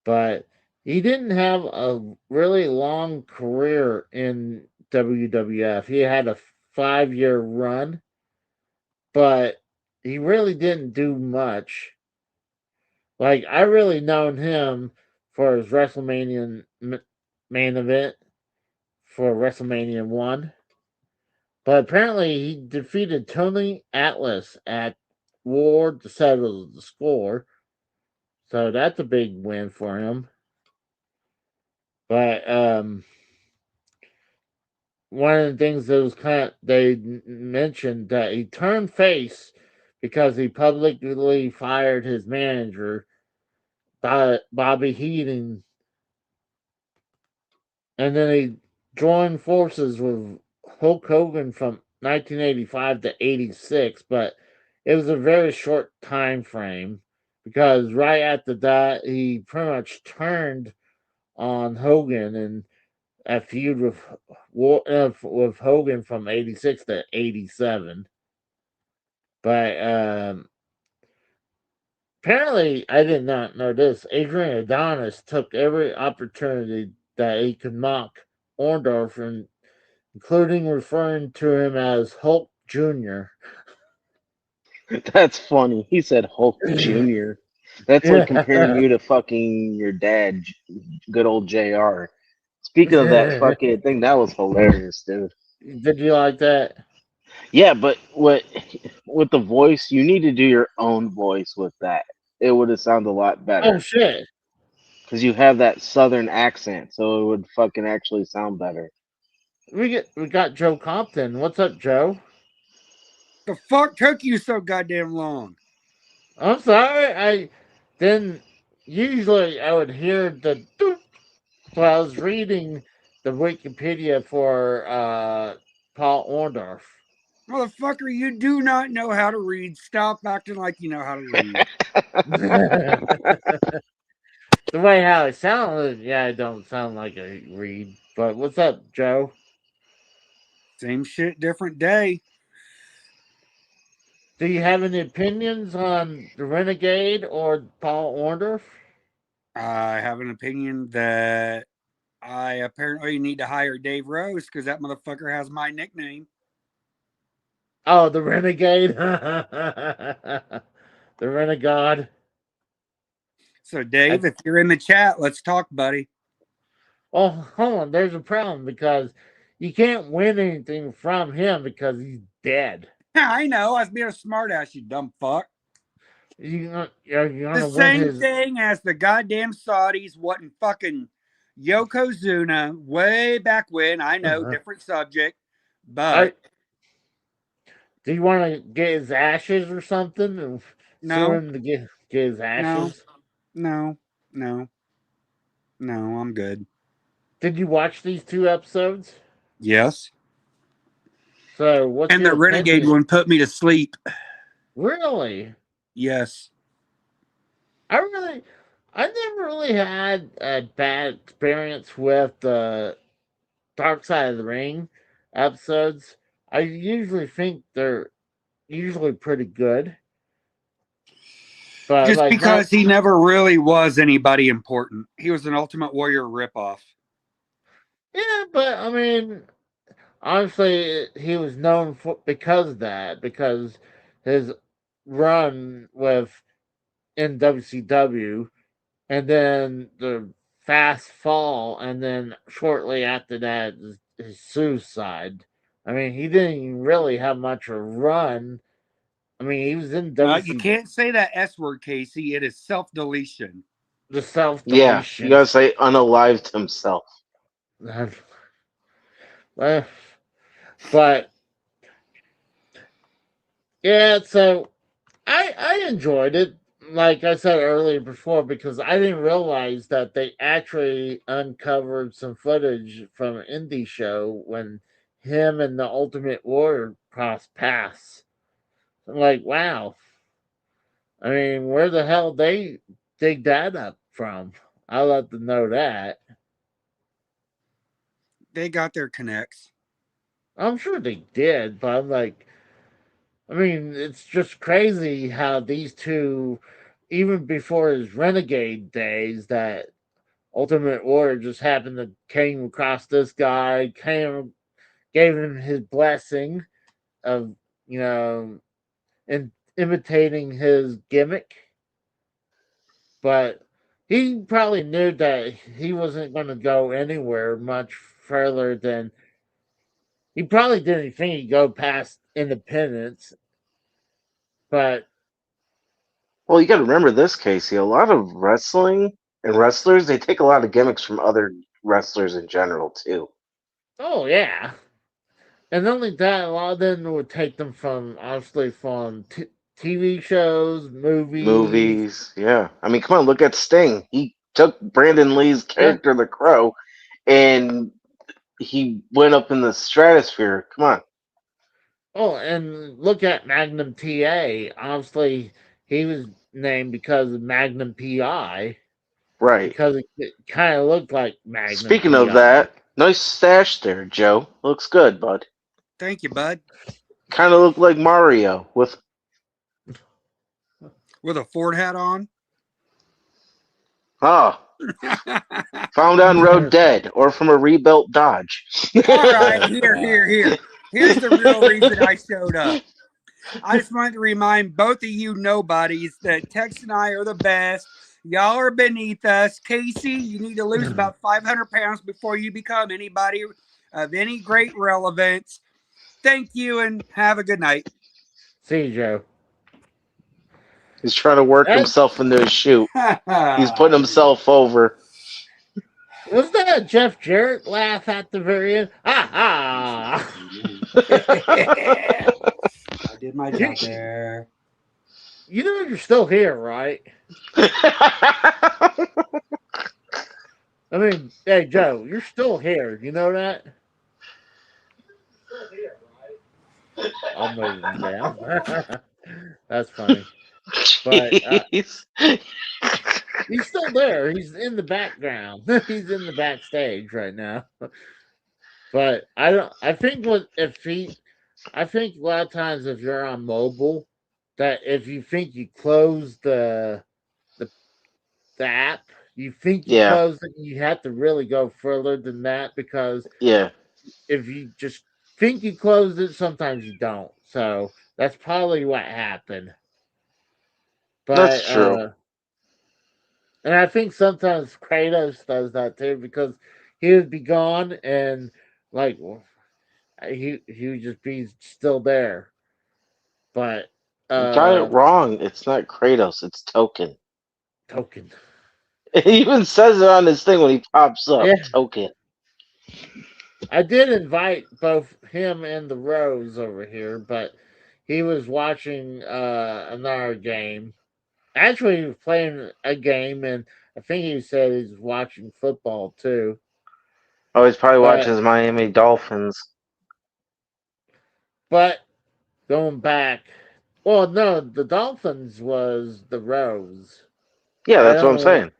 But he didn't have a really long career in WWF. He had a 5-year run, but he really didn't do much. Like, I really known him for his WrestleMania main event for WrestleMania 1. But apparently he defeated Tony Atlas at War to settle the score. So that's a big win for him. But one of the things that was they mentioned that he turned face because he publicly fired his manager, Bobby Heenan, and then he joined forces with Hulk Hogan from 1985 to 86, but it was a very short time frame because right after that he pretty much turned on Hogan and a feud with Hogan from 86 to 87. But apparently, I did not know this. Adrian Adonis took every opportunity that he could mock Orndorff, including referring to him as Hulk Jr. That's funny. He said Hulk Jr. That's like comparing Yeah. you to fucking your dad, good old JR. Speaking of that fucking thing, that was hilarious, dude. Did you like that? Yeah, but with the voice, you need to do your own voice with that. It would have sounded a lot Oh, better shit. because you have that southern accent, so it would fucking actually sound better. We got Joe Compton. What's up, Joe? The fuck took you so goddamn long? I'm sorry. Usually I would hear the doop while I was reading the Wikipedia for Paul Orndorff. Motherfucker, you do not know how to read. Stop acting like you know how to read. The way how it sounded, yeah, it don't sound like I read. But what's up, Joe? Same shit, different day. Do you have any opinions on the Renegade or Paul Orndorff? I have an opinion that I apparently need to hire Dave Rose because that motherfucker has my nickname. Oh, the Renegade, the Renegade. So, Dave, if you're in the chat, let's talk, buddy. Well, hold on. There's a problem because you can't win anything from him because he's dead. I know. I was being a smartass, you dumb fuck. You're The gonna win same his. thing as the goddamn Saudis wasn't fucking Yokozuna way back when. I know, different subject, but Do you want to get his ashes or something and sue no, him to get his ashes? no, I'm good. Did you watch these 2 episodes? Yes. So what's And your the Renegade opinion? one put me to sleep. Really? Yes. I never really had a bad experience with the Dark Side of the Ring episodes. I usually think they're usually pretty good. But Just like because not he never really was anybody important. He was an Ultimate Warrior ripoff. yeah, but I mean honestly he was known for because of that, because his run with in WCW and then the fast fall and then shortly after that his suicide. I mean he didn't even really have much of a run. I mean, he was in You WC can't say that S word, Casey. It is self deletion. the self Yeah, you deletion. gotta say unalived himself. But yeah, so I enjoyed it. Like I said earlier before, because I didn't realize that they actually uncovered some footage from an indie show when him and the Ultimate Warrior crossed paths. I'm like, wow. I mean, where the hell they dig that up from? I'll let them know that. They got their connects. I'm sure they did, but I'm like, I mean, it's just crazy how these two, even before his Renegade days, that Ultimate Warrior just happened to came across this guy, gave him his blessing of, you know, imitating his gimmick. But he probably knew that he wasn't going to go anywhere much further than he probably didn't think he'd go past Independence. But Well, you gotta remember this, Casey. A lot of wrestling and wrestlers, they take a lot of gimmicks from other wrestlers in general, too. oh yeah, and not only that, a lot of them would take them from obviously from TV shows, movies. Movies, yeah. I mean, come on, look at Sting. He took Brandon Lee's Yeah. character, the Crow, and he went up in the stratosphere. Come on. Oh, and look at Magnum TA. Obviously, he was named because of Magnum PI Right. because it kind of looked like Magnum Speaking of PI. that, nice stash there, Joe. Looks good, bud. Thank you, bud. Kind of look like Mario with. With a Ford hat on. Ah, found on road dead or from a rebuilt Dodge. All right, here. Here's the real reason I showed up. I just wanted to remind both of you nobodies that Tex and I are the best. Y'all are beneath us. Casey, you need to lose about 500 pounds before you become anybody of any great relevance. Thank you and have a good night. See you, Joe. He's trying to work That, himself into a shoot. He's putting himself over. was that a Jeff Jarrett laugh at the very end? Ah I did my job there. You know you're still here, right? I I mean, hey Joe, you're still here. You know that? I'll move him down. That's funny. But Jeez. he's still there. He's in the background. He's in the backstage right now. But I don't. I think what if he. I think a lot of times if you're on mobile, that if you think you close the app, you think you Yeah, closed it, you have to really go further than that because yeah, if you just think you closed it, sometimes you don't. So that's probably what happened. that's But true. and I think sometimes Kratos does that too because he would be gone and like he would just be still there. But You got it uh wrong. It's not Kratos. It's Token. token. It even says it on his thing when he pops up. Yeah, Token. I did invite both him and the Rose over here, but he was watching another game. Actually, he was playing a game, and I think he said he was watching football too. Oh, he's probably watching But his Miami Dolphins. but going back, well, no, the Dolphins was the Rose. Yeah, I that's what I'm don't, saying.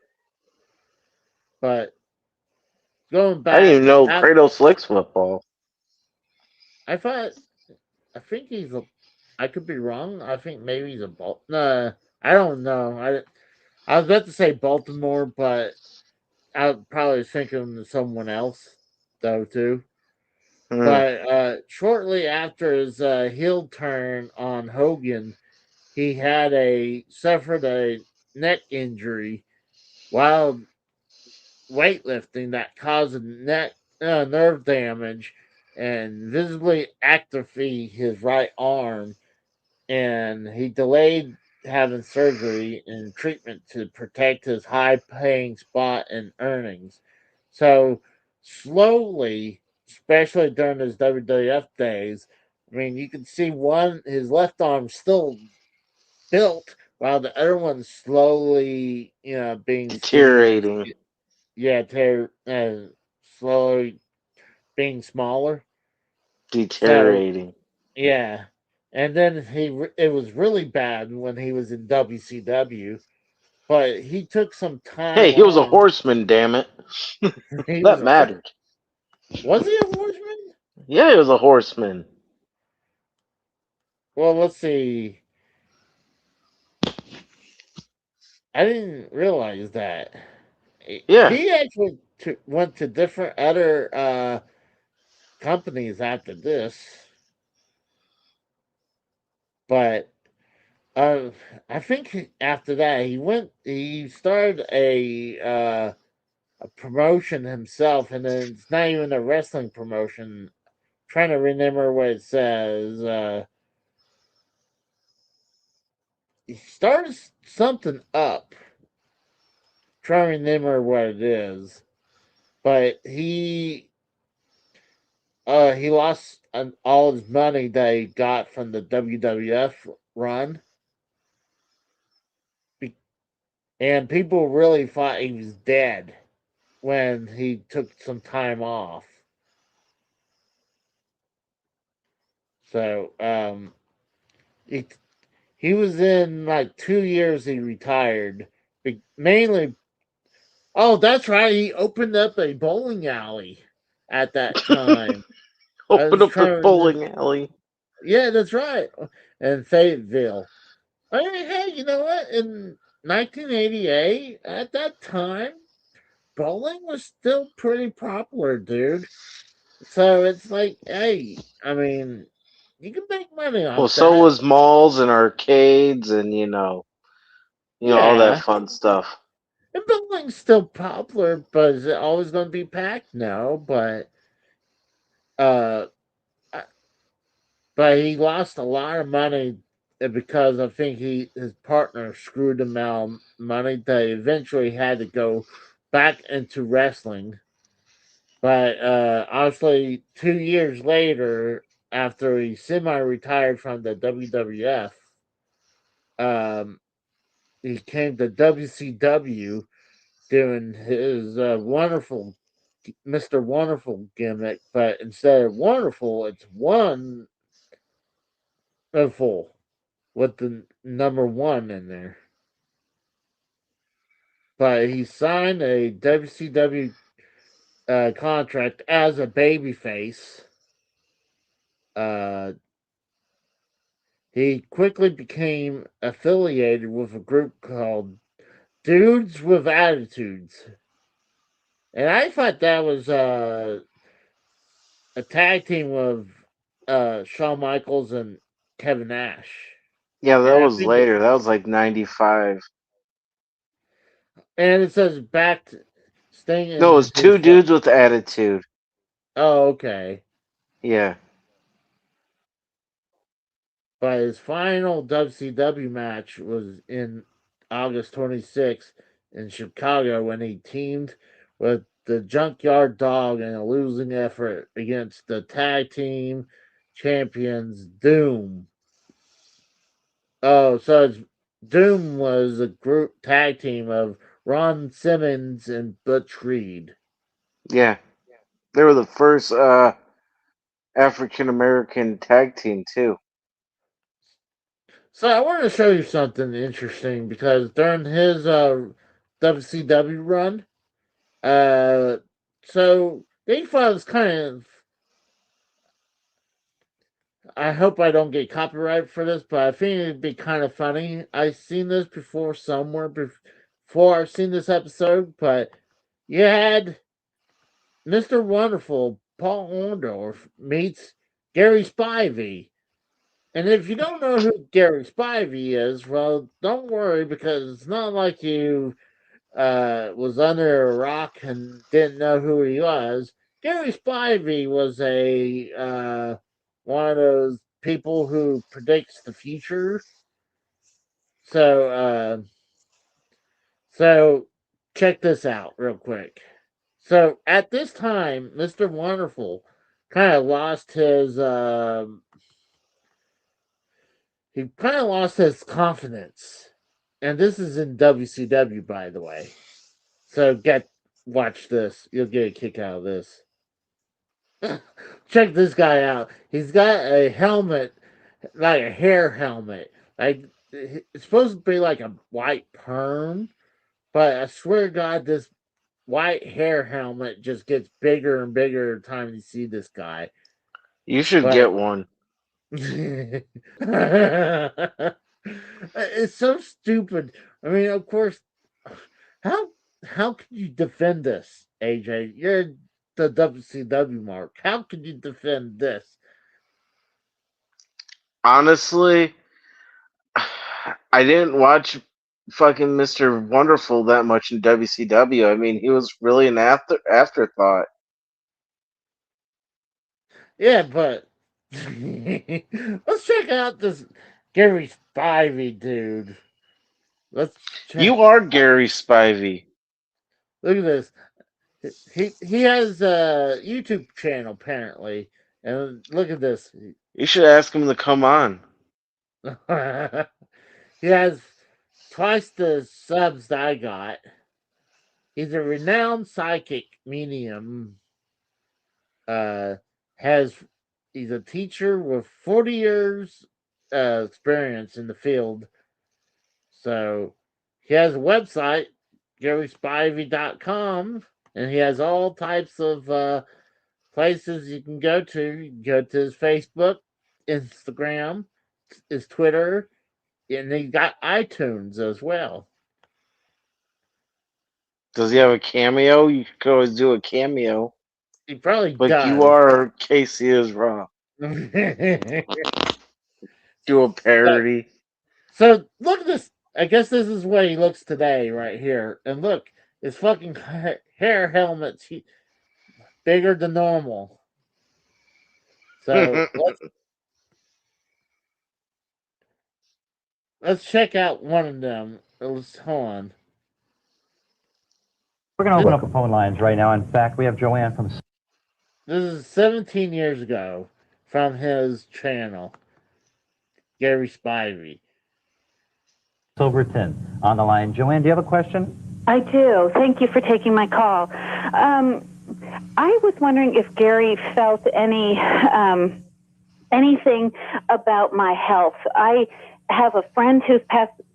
but going I didn't back, even know Kratos likes football. I thought I think he's a. I could be wrong. I think maybe he's a No, I don't know. I was about to say Baltimore, but I was probably thinking of someone else though too. Hmm. But shortly after his heel turn on Hogan, he suffered a neck injury while weightlifting that caused neck nerve damage and visibly atrophied his right arm, and he delayed having surgery and treatment to protect his high paying spot in earnings. So slowly, especially during his WWF days, I mean you can see his left arm still built while the other one's slowly, being squeezed. Deteriorating. Yeah, slowly being smaller. So Deteriorating. yeah, and then it was really bad when he was in WCW, but he took some Hey, time he was a on. horseman, damn it. He That was a mattered. was he a horseman? Yeah, he was a horseman. Well, let's see. I didn't realize that. Yeah. He actually went to different other companies after this, but uh, I think after that he started a promotion himself, and then it's not even a wrestling promotion. Trying to remember what it says. He started something up. Trying to remember what it is, but he lost all his money that he got from the WWF run, and people really thought he was dead when he took some time off. So he he was in like 2 years. He retired, mainly. Oh, that's right. He opened up a bowling alley at that time. I Open was up a trying to remember. bowling alley. Yeah, that's right. In Fayetteville. I mean, hey, you know what? In 1988, at that time, bowling was still pretty popular, dude. So it's like, hey, I mean, you can make money Well, off so that. was malls and arcades and all that Yeah. fun stuff. And bowling's still popular, but is it always going to be packed? No, uh, I- but he lost a lot of money because I think his partner screwed him out of money. They eventually had to go back into wrestling, but obviously 2 years later, after he semi-retired from the WWF, um, he came to WCW doing his wonderful Mr. Wonderful gimmick, but instead of wonderful, it's wonderful with the number one in there. But he signed a WCW contract as a babyface. Uh, he quickly became affiliated with a group called Dudes with Attitudes. And I thought that was a tag team with Shawn Michaels and Kevin Nash. Yeah, that And I was think later. That was like 95. and it says back to Sting No, it in was his two dudes with attitude. oh, okay. Yeah. But his final WCW match was in August 26th in Chicago when he teamed with the Junkyard Dog in a losing effort against the tag team champions Doom. Oh, so Doom was a group tag team of Ron Simmons and Butch Reed. Yeah. They were the first African American tag team, too. So I want to show you something interesting because during his WCW run, Uh, so Game Five is kind of. I hope I don't get copyrighted for this, but I think it'd be kind of funny. I've seen this before somewhere before I've seen this episode, but you had Mr. Wonderful Paul Orndorff meets Gary Spivey. And if you don't know who Gary Spivey is, well, don't worry because it's not like you was under a rock and didn't know who he was. Gary Spivey was a one of those people who predicts the future. So so check this out real quick. So at this time, Mr. Wonderful kind of lost his he kind of lost his confidence. And this is in WCW, by the way. So watch this. You'll get a kick out of this. Check this guy out. He's got a helmet, like a hair helmet. Like it's supposed to be like a white perm, but I swear to God, this white hair helmet just gets bigger and bigger every time you see this guy. You should But get one. it's so stupid. I mean, of course, how how could you defend this, AJ? You're the WCW mark. How could you defend this? Honestly, I didn't watch fucking Mr. Wonderful that much in WCW. I mean, he was really an afterthought. Yeah, but let's check out this Gary Spivey dude. Let's check. You are Gary Spivey. Look at this. He has a YouTube channel apparently, and look at this. You should ask him to come on. He has twice the subs that I got. He's a renowned psychic medium. Uh, has he's a teacher with 40 years experience in the field. So he has a website, GarySpivey.com, and he has all types of places you can go to. You can go to his Facebook, Instagram, his Twitter, and he got iTunes as well. Does he have a cameo? You could always do a cameo. He probably Like you does. are Casey is Raw. Do a parody. So look at this. I guess this is what he looks today, right here. And look, his fucking hair helmet's bigger than normal. So let's check out one of them. Hold on. We're going to open up the phone lines right now. In fact, we have Joanne from... This is 17 years ago from his channel, Gary Spivey. Silverton on the line. Joanne, do you have a question? I do. Thank you for taking my call. I was wondering if Gary felt anything about my health. I have a friend who's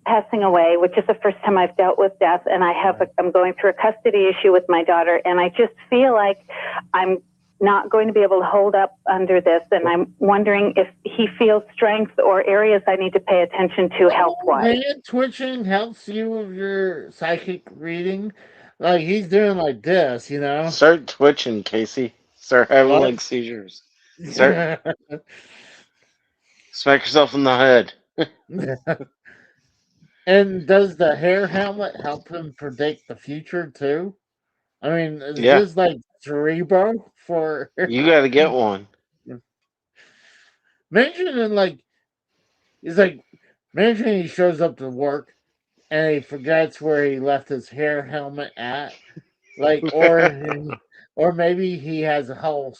passing away, which is the first time I've dealt with death, and I'm going through a custody issue with my daughter, and I just feel like I'm not going to be able to hold up under this, and I'm wondering if he feels strength or areas I need to pay attention to health-wise. Hand twitching helps you with your psychic reading. Like he's doing like this, you know. Start twitching, Casey. Start having What? like seizures. Start smack yourself in the head. And does the hair helmet help him predict the future too? I mean, is Yeah, this like cerebro for you got to get one. mentioning like it's like mentioning he shows up to work and he forgets where he left his hair helmet at, like or maybe he has a whole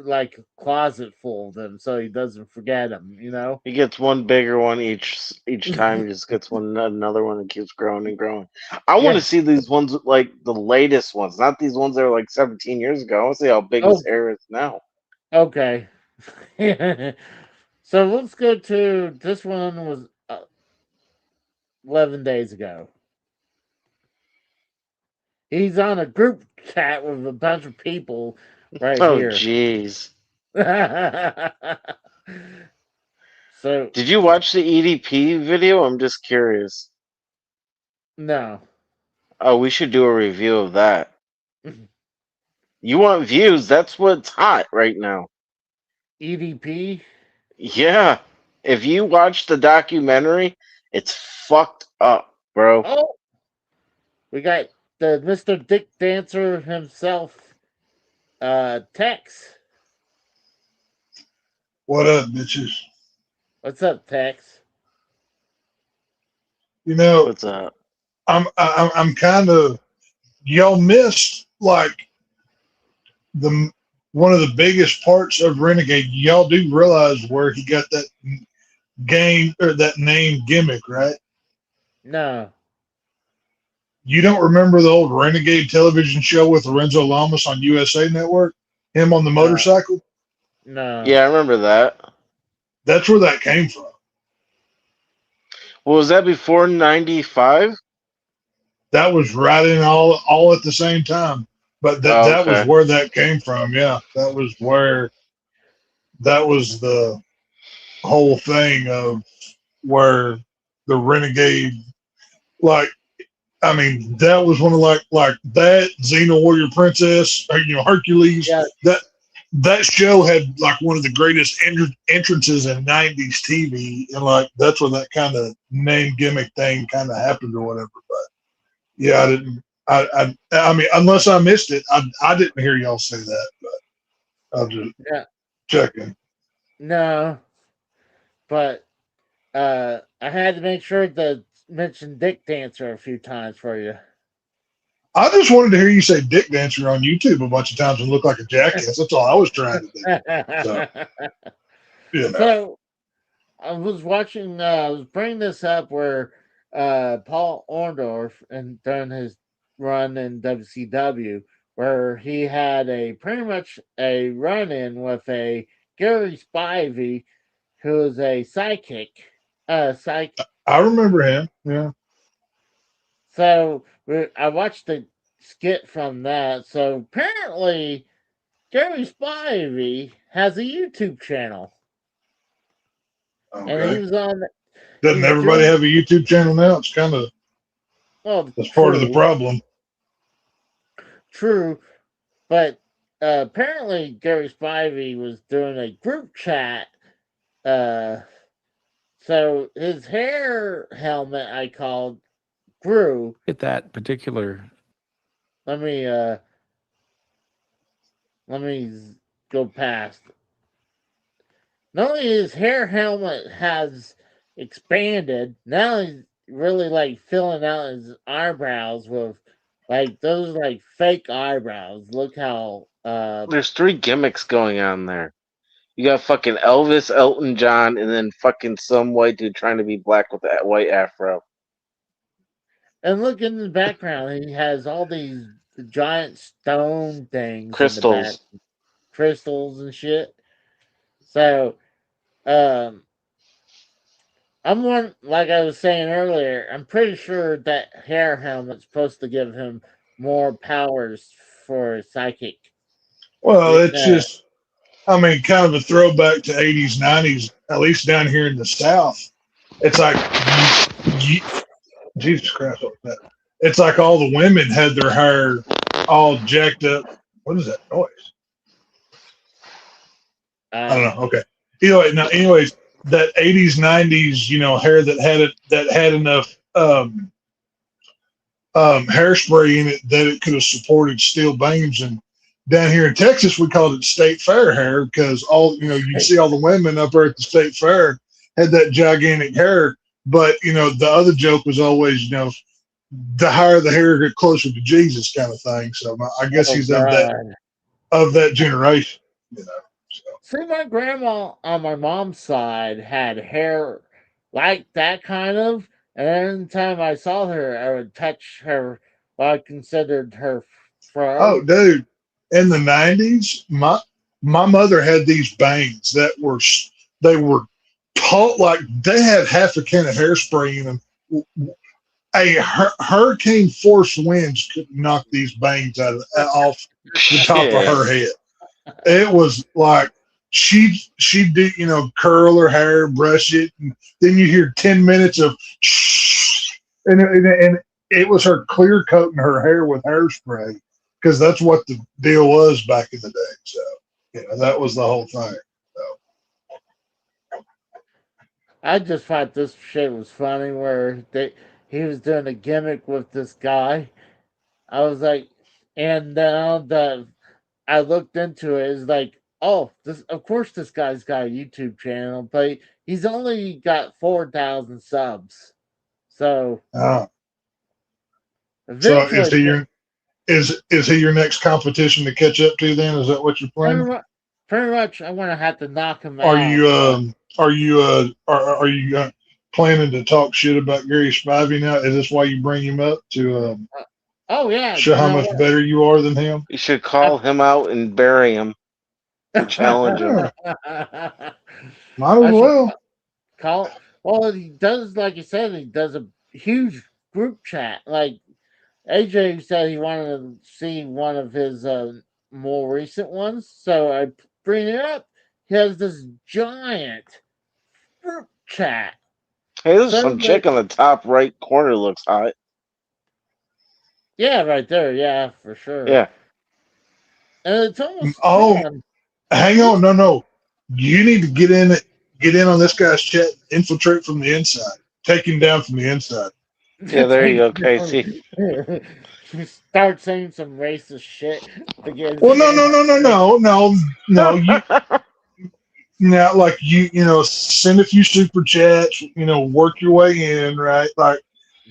like closet full of them so he doesn't forget them, you know. He gets one bigger one each time. He just gets one another one and keeps growing and growing. I want to Yeah. see these ones like the latest ones, not these ones that are like 17 years ago. I want to see how big his Oh, hair is now. okay. So let's go to this one was 11 days ago. He's on a group chat with a bunch of people right Oh, here. jeez. So Did you watch the EDP video? I'm just curious. no. Oh, we should do a review of that. You want views? That's what's hot right now. EDP. Yeah. If you watch the documentary, it's fucked up, bro. Oh, we got the Mr. Dick Dancer himself, Tex. What up, bitches? What's up, Tex? You know, What's up? I'm kind of y'all missed like the one of the biggest parts of Renegade. Y'all do realize where he got that game or that name gimmick, right? No. You don't remember the old Renegade television show with Lorenzo Lamas on USA Network? Him on the motorcycle? No. Yeah, I remember that. That's where that came from. Well, was that before 95? That was right in all at the same time. But Oh, that was okay. where that came from. Yeah, that was where that was the whole thing of where the Renegade, like, I mean, that was one of like that Xena Warrior Princess, or, Hercules. Yeah. That show had like one of the greatest entrances in '90s TV, and like that's where that kind of name gimmick thing kind of happened or whatever. But yeah, I didn't. I mean, unless I missed it, I didn't hear y'all say that. But I'll just Yeah. checking. No. But I had to make sure to mention Dick Dancer a few times for you. I just wanted to hear you say "dick dancer" on YouTube a bunch of times and look like a jackass. That's all I was trying to do. So, So I was watching. I was bringing this up where Paul Orndorff and during his run in WCW, where he had a pretty much a run in with a Gary Spivey, who is a psychic. I remember him. Yeah. So I watched the skit from that. So apparently, Gary Spivey has a YouTube channel, and he Okay. was on. Doesn't He's everybody doing have a YouTube channel now? It's kind of that's part of the true, problem. true, but apparently Gary Spivey was doing a group chat. Uh, so his hair helmet I called grew. At that particular. Let me go past. Not only his hair helmet has expanded, now he's really like filling out his eyebrows with like those like fake eyebrows. Look how There's three gimmicks going on there. You got fucking Elvis, Elton John, and then fucking some white dude trying to be black with that white afro. and look in the background, he has all these giant stone things in the back, Crystals. crystals and shit. So um I'm one like I was saying earlier, I'm pretty sure that hair helmet's supposed to give him more powers for psychic. Well, it's Yeah. just, I mean, kind of a throwback to 80s, 90s, at least down here in the South. It's like, Jesus Christ, what was that? It's like all the women had their hair all jacked up. What is that noise? I don't know. Okay. Anyways, that 80s, 90s, hair that had enough hairspray in it that it could have supported steel beams. And down here in Texas, we called it state fair hair because you'd see all the women up there at the state fair had that gigantic hair. But, the other joke was always, the higher the hair, get closer to Jesus kind of thing. So I guess Oh, he's God. of that generation, So. See, my grandma on my mom's side had hair like that kind of, and every time I saw her, I would touch her, what I considered her Oh, fur. dude, in the 90s, my mother had these bangs that they were tall, like they had half a can of hairspray in them. A hurricane force winds could knock these bangs off the top of Shit. her head. It was like she did, curl her hair, brush it, and then you hear 10 minutes of and it was her clear coating her hair with hairspray because that's what the deal was back in the day. So that was the whole thing. So. I just thought this shit was funny where he was doing a gimmick with this guy. I was like, and now that I looked into it, it's like, oh, this of course this guy's got a YouTube channel, but he's only got 4,000 subs. So Uh, so eventually, is he your next competition to catch up to? Then is that what you're pretty planning? much, pretty much I'm gonna have to knock him Are out. you are you planning to talk shit about Gary Spivey now? Is this why you bring him up to Oh yeah, show how much better you are than him? You should call him out and bury him. Challenge him. Yeah, might as I should well. call. Well, he does, like you said, he does a huge group chat. Like AJ said, he wanted to see one of his more recent ones, so I bring it up. He has this giant group chat. Hey, there's So some chick on the top right corner looks hot. yeah, right there, yeah, for sure. Yeah. And it's almost Oh, man, hang on, no. You need to get in on this guy's chat, infiltrate from the inside, take him down from the inside. Yeah, there you go, Casey. Start saying some racist shit against Well, no, him. no. You now, like send a few super chats. Work your way in, right? Like,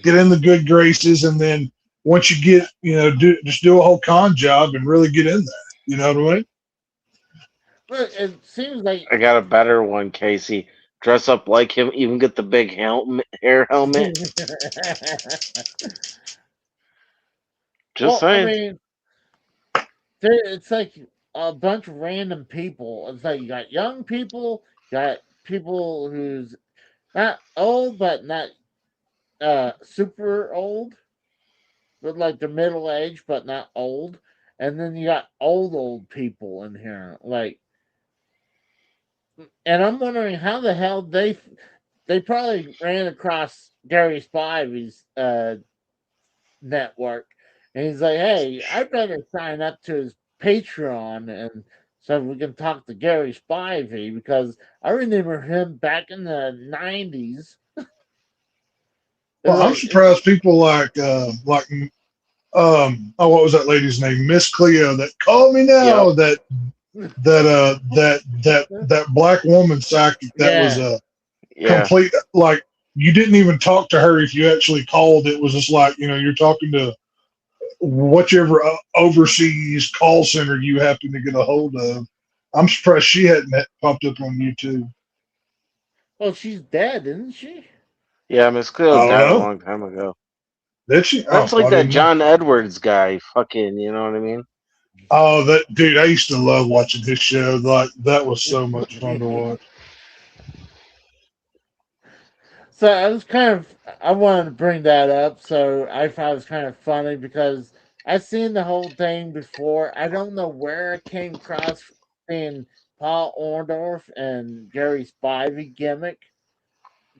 get in the good graces, and then once you get, do a whole con job and really get in there. You know what I mean? But it seems like I got a better one, Casey. Dress up like him, even get the big hair helmet. Just well, I saying. mean, it's like a bunch of random people. It's like you got young people, you got people who's not old but not super old, but like they're middle aged but not old, and then you got old people in here. Like, and I'm wondering how the hell they probably ran across Gary Spivey's network, and he's like, "Hey, I better sign up to his Patreon, and so we can talk to Gary Spivey because I remember him back in the '90s." Well, I'm Like, surprised people what was that lady's name? Miss Cleo that called me Yep. now that black woman psychic that was yeah, a Yeah. complete, like, you didn't even talk to her if you actually called. It was just like, you're talking to whichever overseas call center you happen to get a hold of. I'm surprised she hadn't popped up on YouTube. well, she's dead, isn't she? Yeah, Miss Cleo I don't died a know. long time ago. Did she? That's Oh, like I that didn't know. John Edwards guy. Fucking, you know what I mean? Oh, that dude! I used to love watching his show. Like, that was so much fun to watch. So I wanted to bring that up. So I thought it was kind of funny because I've seen the whole thing before. I don't know where I came across seeing Paul Orndorff and Jerry Spivey gimmick,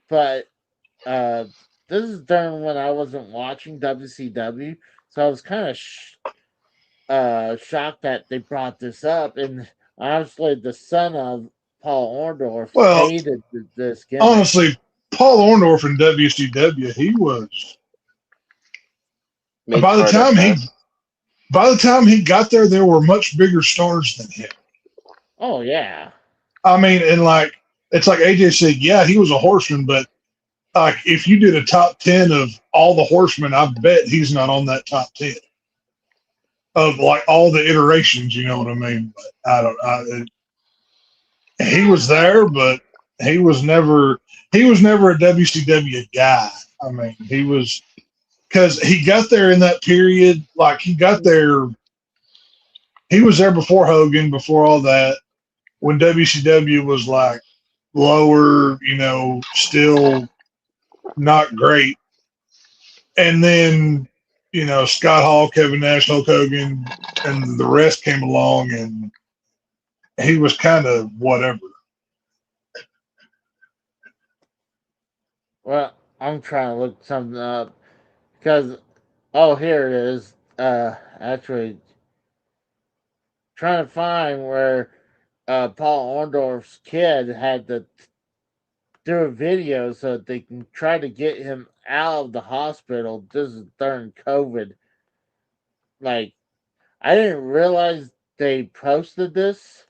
but uh, this is during when I wasn't watching WCW, so I was kind of shocked that they brought this up. And honestly, the son of Paul Orndorff Well, hated this gimmick. honestly, Paul Orndorff in WCW, he was Made by the part time of he that. by the time he got there, there were much bigger stars than him. Oh yeah, I mean, and like it's like AJ said, yeah, he was a horseman, but like if you did a top 10 of all the horsemen, I bet he's not on that top 10 of like all the iterations. You know what I mean? But I don't. He was there, but he was never a WCW guy. I mean, he was because he got there in that period. Like he got there, he was there before Hogan, before all that. When WCW was like lower, you know, still not great. And then, you know, Scott Hall, Kevin Nash, Hulk Hogan, and the rest came along, and he was kind of whatever. well, I'm trying to look something up because here it is. Actually, trying to find where Paul Orndorff's kid had to do a video so that they can try to get him out of the hospital. This is during COVID. Like, I didn't realize they posted this,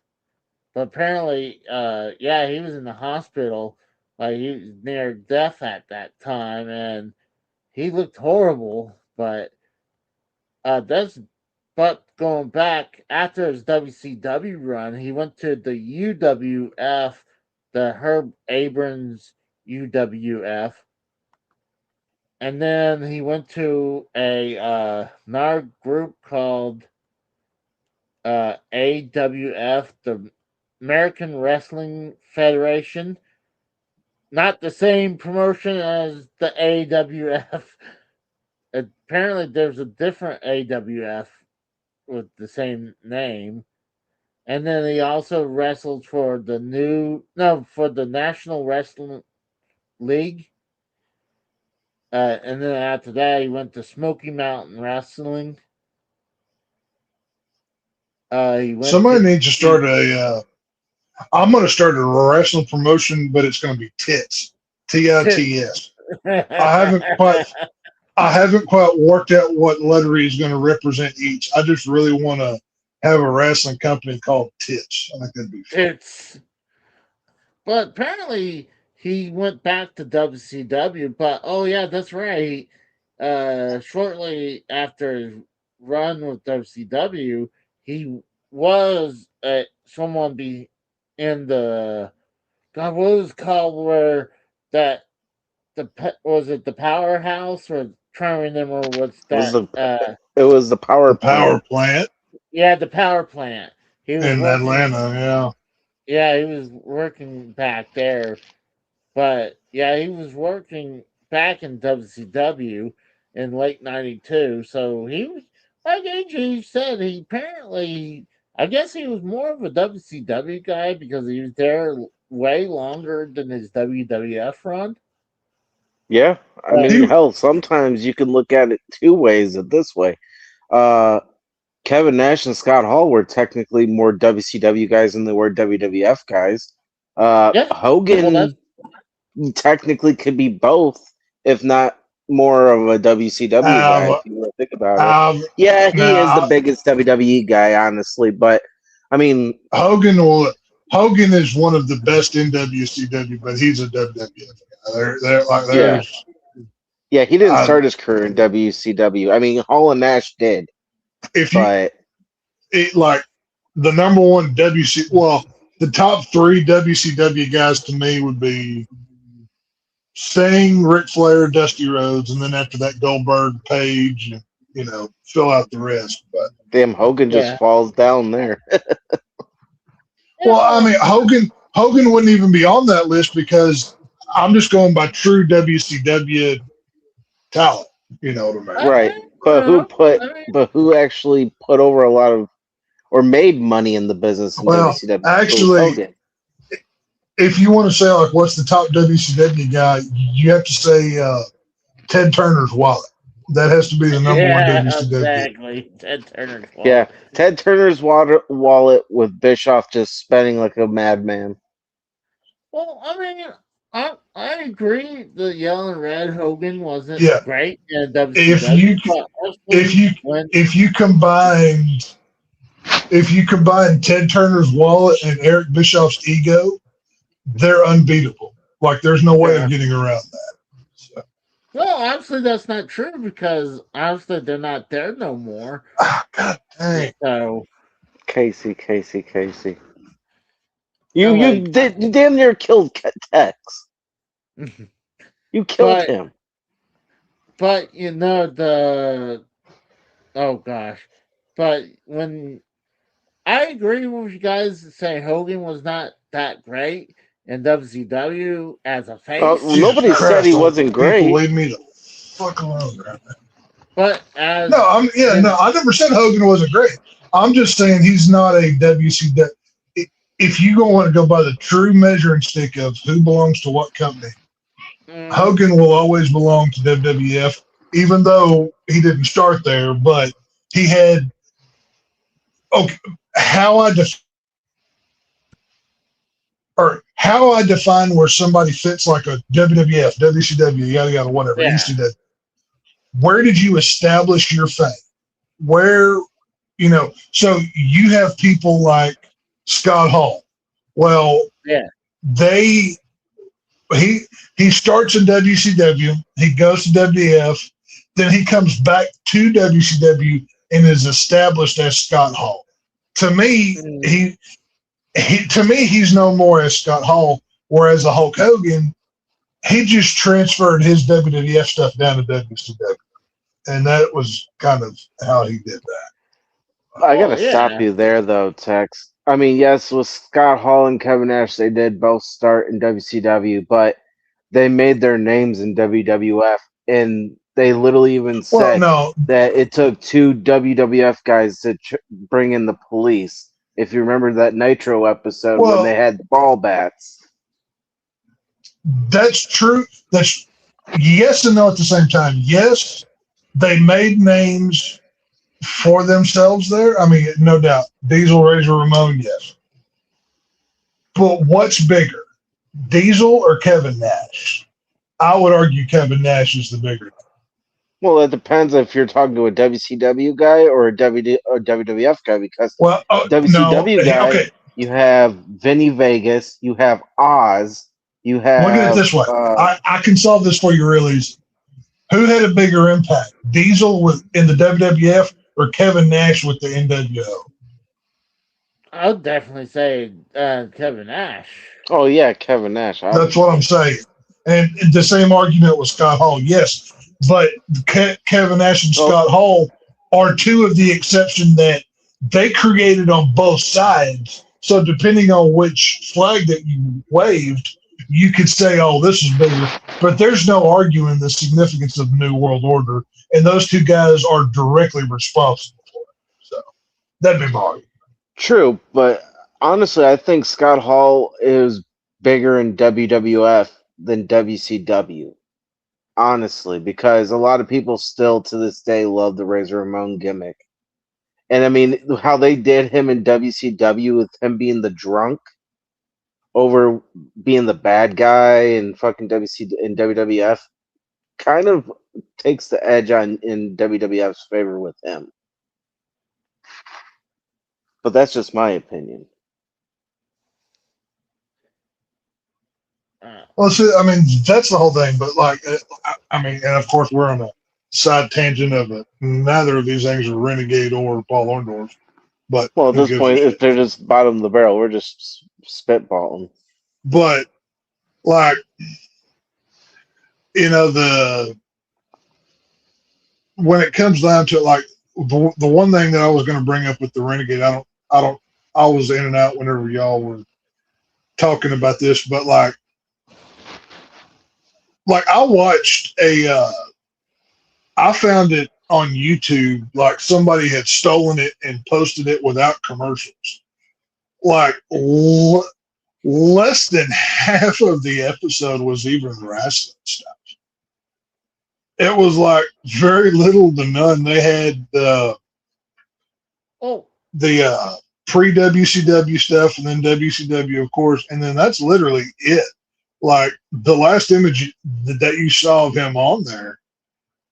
but apparently, yeah, he was in the hospital. Like, he was near death at that time, and he looked horrible. That's but going back after his WCW run, he went to the UWF, the Herb Abrams UWF, and then he went to another group called AWF, the American Wrestling Federation. Not the same promotion as the AWF. Apparently, there's a different AWF with the same name. And then he also wrestled for the National Wrestling League. And then after that, he went to Smoky Mountain Wrestling. He went Somebody to needs to start I'm going to start a wrestling promotion, but it's going to be tits, TITS. I haven't quite worked out what letter is going to represent each. I just really want to have a wrestling company called Tits. I think that'd be fun. It's But apparently he went back to WCW. But oh yeah, that's right. Shortly after his run with WCW, he was someone be in the God. What was it called? Where that was it the powerhouse or trying to remember what's It was that? it was the power The power plant. plant Yeah, the power plant. He was in working. Atlanta, yeah. Yeah, he was working back there. But yeah, he was working back in WCW in late '92. So he was, like AJ said, he apparently, I guess he was more of a WCW guy because he was there way longer than his WWF run. Yeah, I mean, He, hell, sometimes you can look at it two ways. This way, uh, Kevin Nash and Scott Hall were technically more WCW guys than they were WWF guys. Yeah, well, that's Hogan technically could be both, if not more of a WCW guy, I've, if you really think about it. I've, Yeah, he is the now biggest WWE guy, honestly, but I mean, Hogan is one of the best in WCW, but he's a WWF guy. They're like yeah, there's he didn't start his career in WCW. I mean, Hall and Nash did, if you but like the number one the top three WCW guys to me would be Sting, Ric Flair, Dusty Rhodes, and then after that Goldberg, Page, and fill out the rest. But damn, Hogan just yeah. falls down there. well, I mean Hogan wouldn't even be on that list because I'm just going by true WCW talent. You know what I mean? Right. Well, I mean, but who actually put over a lot of or made money in the business in Well, WCW? It was actually, Hogan. if you want to say like what's the top WCW guy, you have to say Ted Turner's wallet. That has to be the number one yeah, WCW. exactly. Ted Turner's Yeah, wallet. Ted Turner's wallet with Bischoff just spending like a madman. Well, I mean, I agree the yellow and red Hogan wasn't Yeah, great in if you WCW, but if honestly, you when if you combine Ted Turner's wallet and Eric Bischoff's ego, they're unbeatable. Like there's no way of Yeah. getting around that. So, well, obviously that's not true because obviously they're not there no more. God dang. So Casey. I You damn near killed Tex. You killed but him. you know oh gosh, but when I agree with you guys to say Hogan was not that great in WCW as a face, Jesus Nobody said Christ, he like, wasn't people great. leave me the fuck alone right now. but I never said Hogan wasn't great. I'm just saying he's not a WCW. If you don't want to go by the true measuring stick of who belongs to what company, Hogan will always belong to WWF, even though he didn't start there. But he had how I how I define where somebody fits like a WWF, WCW, yada yada, whatever, yeah, ECW. Where did you establish your fame? Where so you have people like Scott Hall. Well, yeah, they he starts in WCW, he goes to WF, then he comes back to WCW and is established as Scott Hall. To me, he's no more as Scott Hall, whereas a Hulk Hogan, he just transferred his WWF stuff down to WCW, and that was kind of how he did that. I well, gotta stop yeah, you there though, Tex. I mean, yes, with Scott Hall and Kevin Nash, they did both start in WCW, but they made their names in WWF, and they literally even Well, said no, that it took two WWF guys to bring in the police. If you remember that Nitro episode when well, they had the ball bats. that's true. That's yes and no at the same time. Yes, they made names for themselves there. I mean, no doubt. Diesel, Razor, Ramon, yes. But what's bigger, Diesel or Kevin Nash? I would argue Kevin Nash is the bigger. Well, it depends if you're talking to a WCW guy or a WWF guy, because Well, no, WCW guy, okay. you have Vinny Vegas, you have Oz, you Look at it have this way. I can solve this for you real easy. Who had a bigger impact, Diesel in the WWF or Kevin Nash with the NWO? I would definitely say Kevin Nash. oh yeah, Kevin Nash. That's what I'm Obviously. saying. And the same argument with Scott Hall, yes. But Kevin Nash and Well, Scott Hall are two of the exception that they created on both sides. So depending on which flag that you waved, you could say, "Oh, this is bigger." But there's no arguing the significance of the New World Order, and those two guys are directly responsible for it. So that'd be my argument. true, but honestly, I think Scott Hall is bigger in WWF than WCW. Honestly, because a lot of people still to this day love the Razor Ramon gimmick. And I mean, how they did him in WCW with him being the drunk over being the bad guy in fucking WWF kind of takes the edge on in WWF's favor with him. But that's just my opinion. Well, see, I mean, that's the whole thing. But like, I mean, and of course, we're on a side tangent of it. Neither of these things are Renegade or Paul Orndorff. But Well, at who this gives a point, if shit? they're just bottom of the barrel, we're just spitballing. But like, when it comes down to it, like the one thing that I was going to bring up with the Renegade, I was in and out whenever y'all were talking about this, but like I watched I found it on YouTube, like somebody had stolen it and posted it without commercials. Like less than half of the episode was even wrestling stuff. It was like very little to none. They had the pre WCW stuff and then WCW, of course, and then that's literally it. Like the last image that you saw of him on there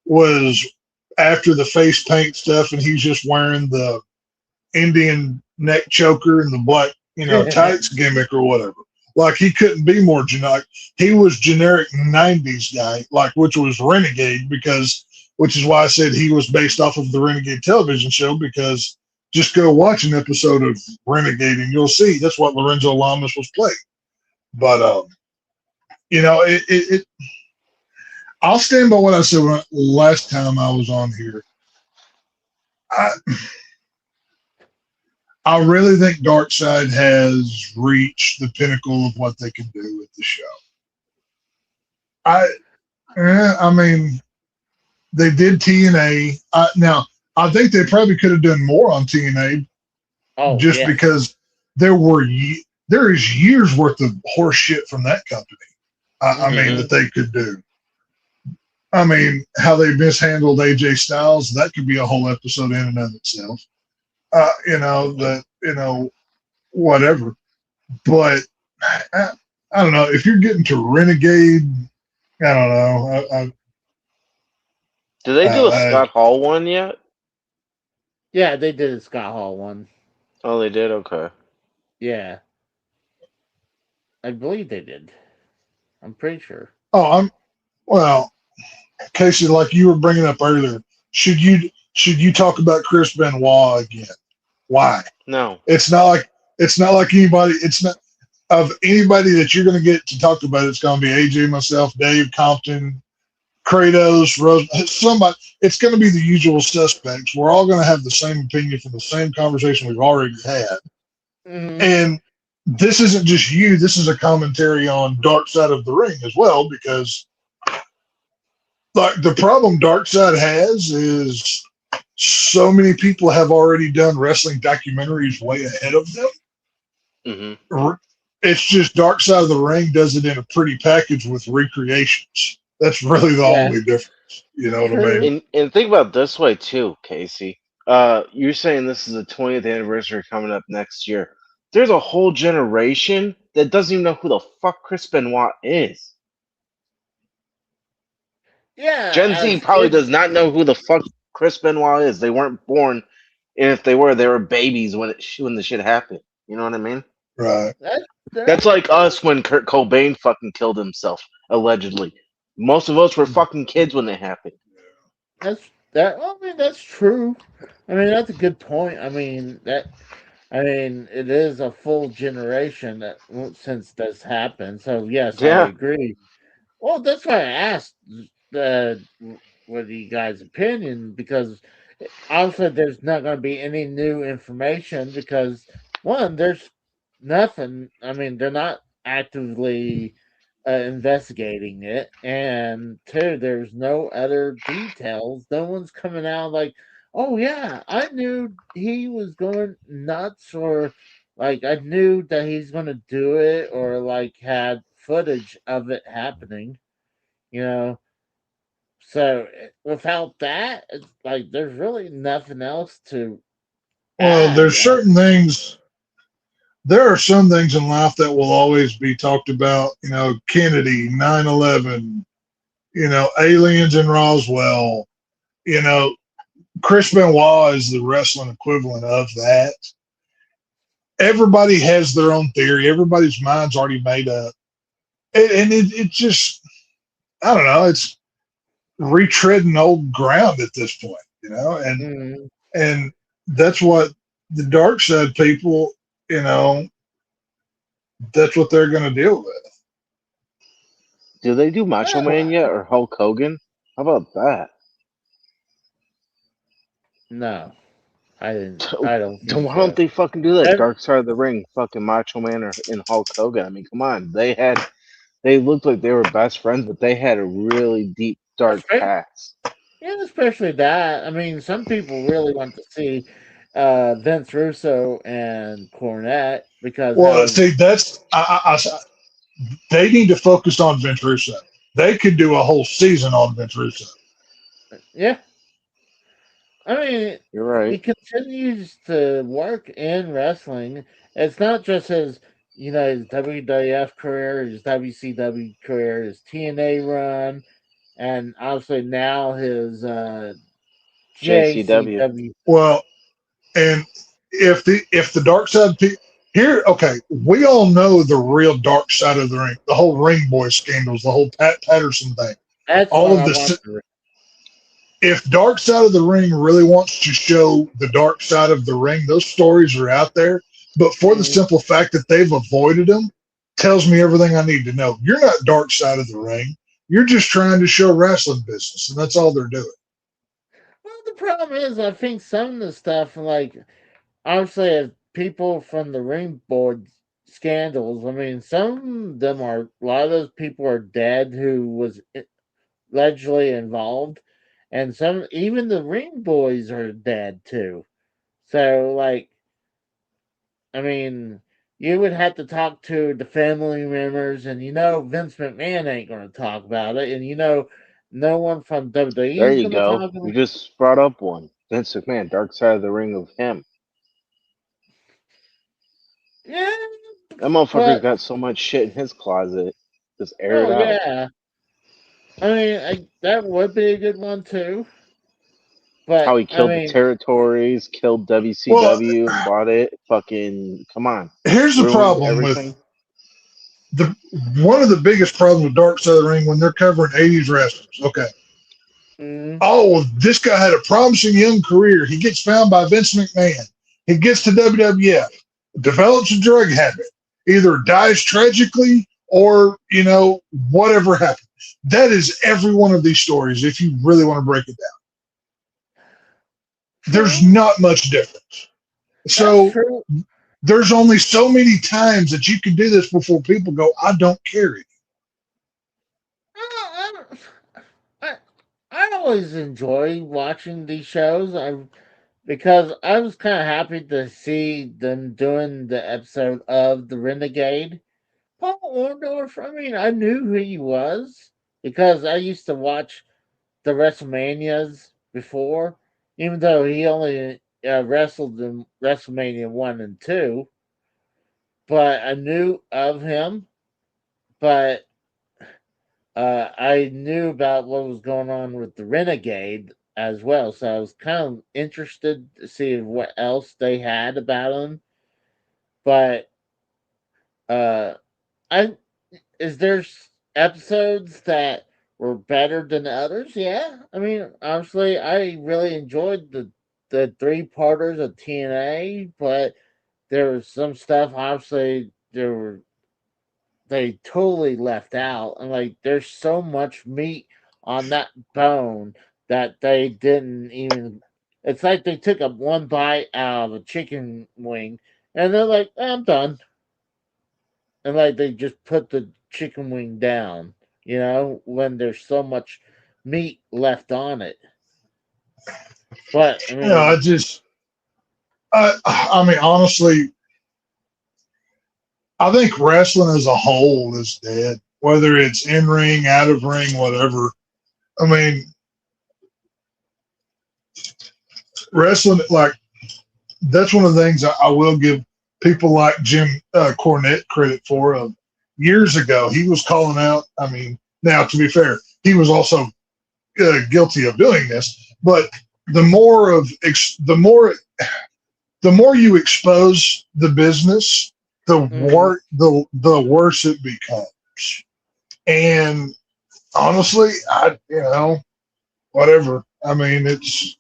was after the face paint stuff, and he's just wearing the Indian neck choker and the black, tights gimmick or whatever. Like he couldn't be more generic. He was generic 90s guy, like which was Renegade, which is why I said he was based off of the Renegade television show, because just go watch an episode of Renegade and you'll see that's what Lorenzo Lamas was playing. But I'll stand by what I said last time I was on here. I really think Darkside has reached the pinnacle of what they can do with the show. I mean, they did TNA. Now, I think they probably could have done more on TNA, because there is years worth of horse shit from that company. I mean, that they could do. I mean, how they mishandled AJ Styles, that could be a whole episode in and of itself. Whatever. But I don't know. If you're getting to Renegade, I don't know. Did they do a Scott Hall one yet? Yeah, they did a Scott Hall one. Oh, they did? Okay. Yeah. I believe they did. I'm pretty sure. Casey, like you were bringing up earlier, should you talk about Chris Benoit again? Why? No. It's not like anybody. It's not of anybody that you're going to get to talk about. It's going to be AJ, myself, Dave, Compton, Kratos, Rose, somebody. It's going to be the usual suspects. We're all going to have the same opinion from the same conversation we've already had. Mm-hmm. And this isn't just you. This is a commentary on Dark Side of the Ring as well, because like the problem Dark Side has is so many people have already done wrestling documentaries way ahead of them. Mm-hmm. It's just Dark Side of the Ring does it in a pretty package with recreations. That's really the only difference. You know what I mean? And think about it this way too, Casey. You're saying this is the 20th anniversary coming up next year. There's a whole generation that doesn't even know who the fuck Chris Benoit is. Yeah. Gen Z probably does not know who the fuck Chris Benoit is. They weren't born, and if they were babies when the shit happened. You know what I mean? Right. That's like us when Kurt Cobain fucking killed himself, allegedly. Most of us were fucking kids when it happened. That's true. I mean, that's a good point. I mean, it is a full generation since this happened. So yes, I agree. Well, that's why I asked what you guys' opinion, because obviously there's not going to be any new information, because one, there's nothing. I mean, they're not actively investigating it, and two, there's no other details. No one's coming out like, oh yeah, I knew he was going nuts, or like I knew that he's going to do it, or like had footage of it happening. So without that, it's like there's really nothing else to. Well, there's certain things. There are some things in life that will always be talked about. Kennedy, 9/11. Aliens in Roswell. Chris Benoit is the wrestling equivalent of that. Everybody has their own theory. Everybody's mind's already made up, and it just, I don't know. It's retreading old ground at this point, and that's what the Dark Side people, that's what they're going to deal with. Do they do Macho Man yet, or Hulk Hogan? How about that? No, I didn't. I don't. Why don't they fucking do that? Dark Side of the Ring, fucking Macho Man and Hulk Hogan. I mean, come on. They looked like they were best friends, but they had a really deep, dark past. Yeah, especially that. I mean, some people really want to see Vince Russo and Cornette because Well, how see, they need to focus on Vince Russo. They could do a whole season on Vince Russo. yeah. I mean, You're he right. continues to work in wrestling. It's not just his WWF career, his WCW career, his TNA run, and obviously now his JCW. JCW. Well, and if the dark side here, okay, we all know the real dark side of the ring, the whole Ring Boy scandals, the whole Pat Patterson thing, That's all what of I want this. to. If Dark Side of the Ring really wants to show the dark side of the ring, those stories are out there. But for the Mm, simple fact that they've avoided them, tells me everything I need to know. You're not Dark Side of the Ring. You're just trying to show wrestling business, and that's all they're doing. well, the problem is, I think some of the stuff, like obviously, as people from the ring board scandals, I mean, some of them are, a lot of those people are dead who was allegedly involved, and some, even the ring boys are dead too. So, like, I mean, you would have to talk to the family members, and Vince McMahon ain't going to talk about it, and no one from WWE There is you going to go. talk about You it. just brought up one. Vince McMahon, Dark Side of the Ring of him. Yeah, That motherfucker's but got so much shit in his closet. Just air it oh out. yeah, I mean, that would be a good one too. But How he I killed the mean, territories, killed Well, WCW, bought it. Fucking, come on. here's the Ruined problem with everything. the one of the biggest problems with Dark Side of the Ring when they're covering 80s wrestlers. Okay. mm, Oh, this guy had a promising young career. He gets found by Vince McMahon. He gets to WWF, develops a drug habit, either dies tragically or, whatever happened. That is every one of these stories, if you really want to break it down. There's true. not much difference. That's So true. there's only so many times that you can do this before people go, I don't care. I, I, I always enjoy watching these shows. Because I was kind of happy to see them doing the episode of the Renegade. Paul Orndorff. I mean, I knew who he was because I used to watch the WrestleManias before, even though he only wrestled in WrestleMania 1 and 2. But I knew of him, but I knew about what was going on with the Renegade as well. So I was kind of interested to see what else they had about him. But uh, I is there episodes that were better than others? Yeah, I mean, honestly, I really enjoyed the three parters of TNA, but there was some stuff obviously they totally left out, and like there's so much meat on that bone that they didn't even. It's like they took a one bite out of a chicken wing, and they're like, "I'm done," and like they just put the chicken wing down. When there's so much meat left on it. But I I mean, just, I mean, honestly, I think wrestling as a whole is dead, whether it's in ring, out of ring, whatever. I mean, wrestling, like, that's one of the things I will give people like Jim Cornette credit for. Years ago, he was calling out. I mean, now to be fair, he was also guilty of doing this, but the more of the more you expose the business, mhm. the worse it becomes. And honestly, whatever. I mean, it's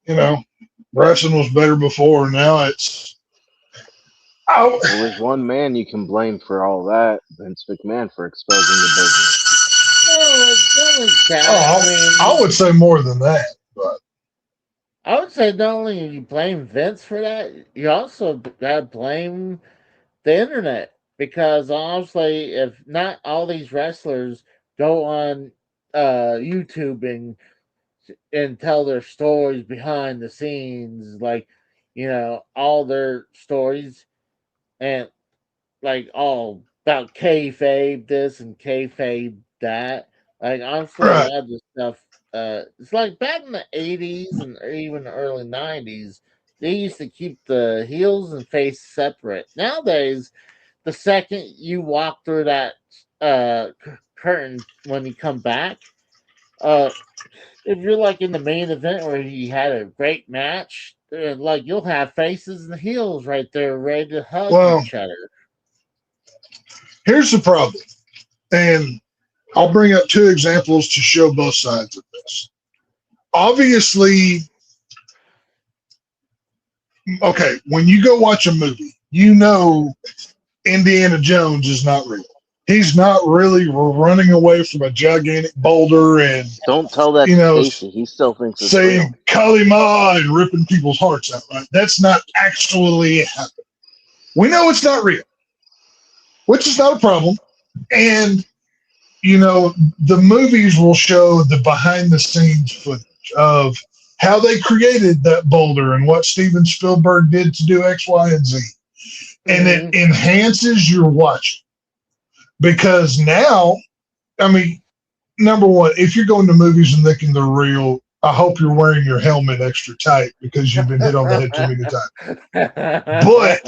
you know, wrestling was better before. Now it's oh, Well, there's one man you can blame for all that, Vince McMahon, for exposing the business. Well, it's not only that. I I mean, would say more than that, but I would say not only you blame Vince for that, you also gotta blame the internet because honestly, if not all these wrestlers go on YouTube and and tell their stories behind the scenes, like, all their stories, and like all about kayfabe this and kayfabe that. Like, honestly, a Right. lot of this stuff. It's like back in the '80s and even the early '90s, they used to keep the heels and face separate. Nowadays, the second you walk through that curtain when you come back, uh, if you're like in the main event where you had a great match, like you'll have faces and heels right there ready to hug Well, each other. here's the problem, and I'll bring up two examples to show both sides of this. Obviously, okay, when you go watch a movie, you know Indiana Jones is not real. He's not really running away from a gigantic boulder and, Don't tell that to Casey. He still thinks it's real. saying Kalima and ripping people's hearts out, right? That's not actually happening. We know it's not real, which is not a problem. And, the movies will show the behind the scenes footage of how they created that boulder and what Steven Spielberg did to do X, Y, and Z. And it enhances your watching. Because now, I mean, number one, if you're going to movies and thinking they're real, I hope you're wearing your helmet extra tight because you've been hit on the head too many times. But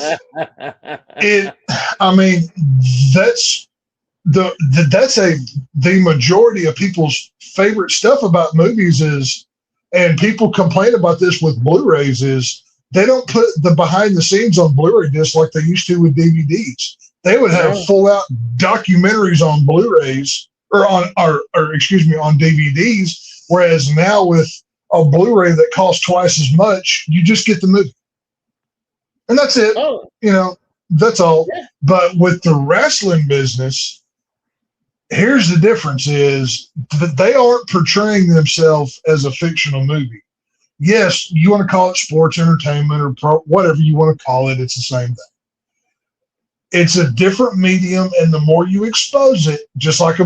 that's the majority of people's favorite stuff about movies is, and people complain about this with Blu-rays, is they don't put the behind the scenes on Blu-ray discs like they used to with DVDs. They would have full out documentaries on Blu-rays on DVDs, whereas now with a Blu-ray that costs twice as much, you just get the movie. And that's it. That's all. Yeah. But with the wrestling business, here's the difference is that they aren't portraying themselves as a fictional movie. Yes, you want to call it sports entertainment or whatever you want to call it, it's the same thing. It's a different medium, and the more you expose it, just like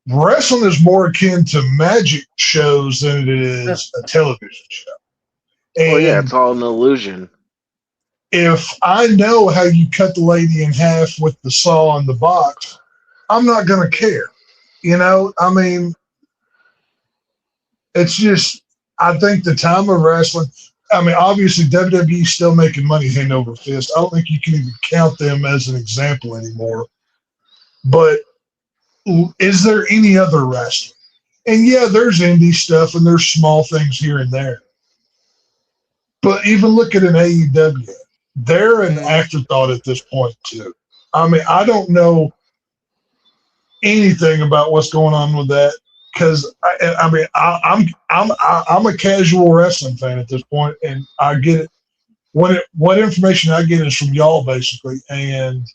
wrestling is more akin to magic shows than it is a television show. And it's all an illusion. If I know how you cut the lady in half with the saw in the box, I'm not going to care. It's just, I think the time of wrestling, obviously WWE's still making money hand over fist. I don't think you can even count them as an example anymore. But is there any other wrestling? And yeah, there's indie stuff and there's small things here and there. But even look at an AEW. They're an afterthought at this point too. I don't know anything about what's going on with that because I'm a casual wrestling fan at this point, and I get it. What information I get is from y'all basically, and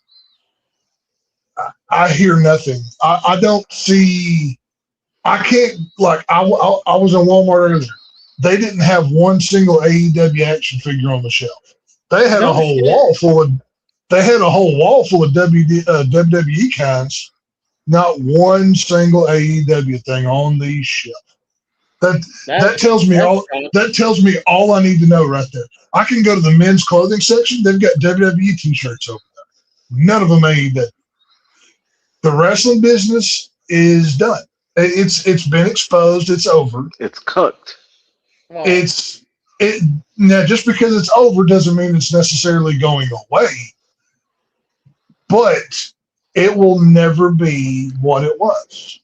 I hear nothing. I don't see. I can't I was in Walmart earlier. They didn't have one single AEW action figure on the shelf. They had a whole wall full of. They had a whole wall full of WWE kinds. Not one single AEW thing on these shelves. That tells me all. That tells me all I need to know right there. I can go to the men's clothing section. They've got WWE T-shirts over there. None of them AEW. The wrestling business is done. It's been exposed. It's over. It's cooked. Now just because it's over doesn't mean it's necessarily going away. But it will never be what it was.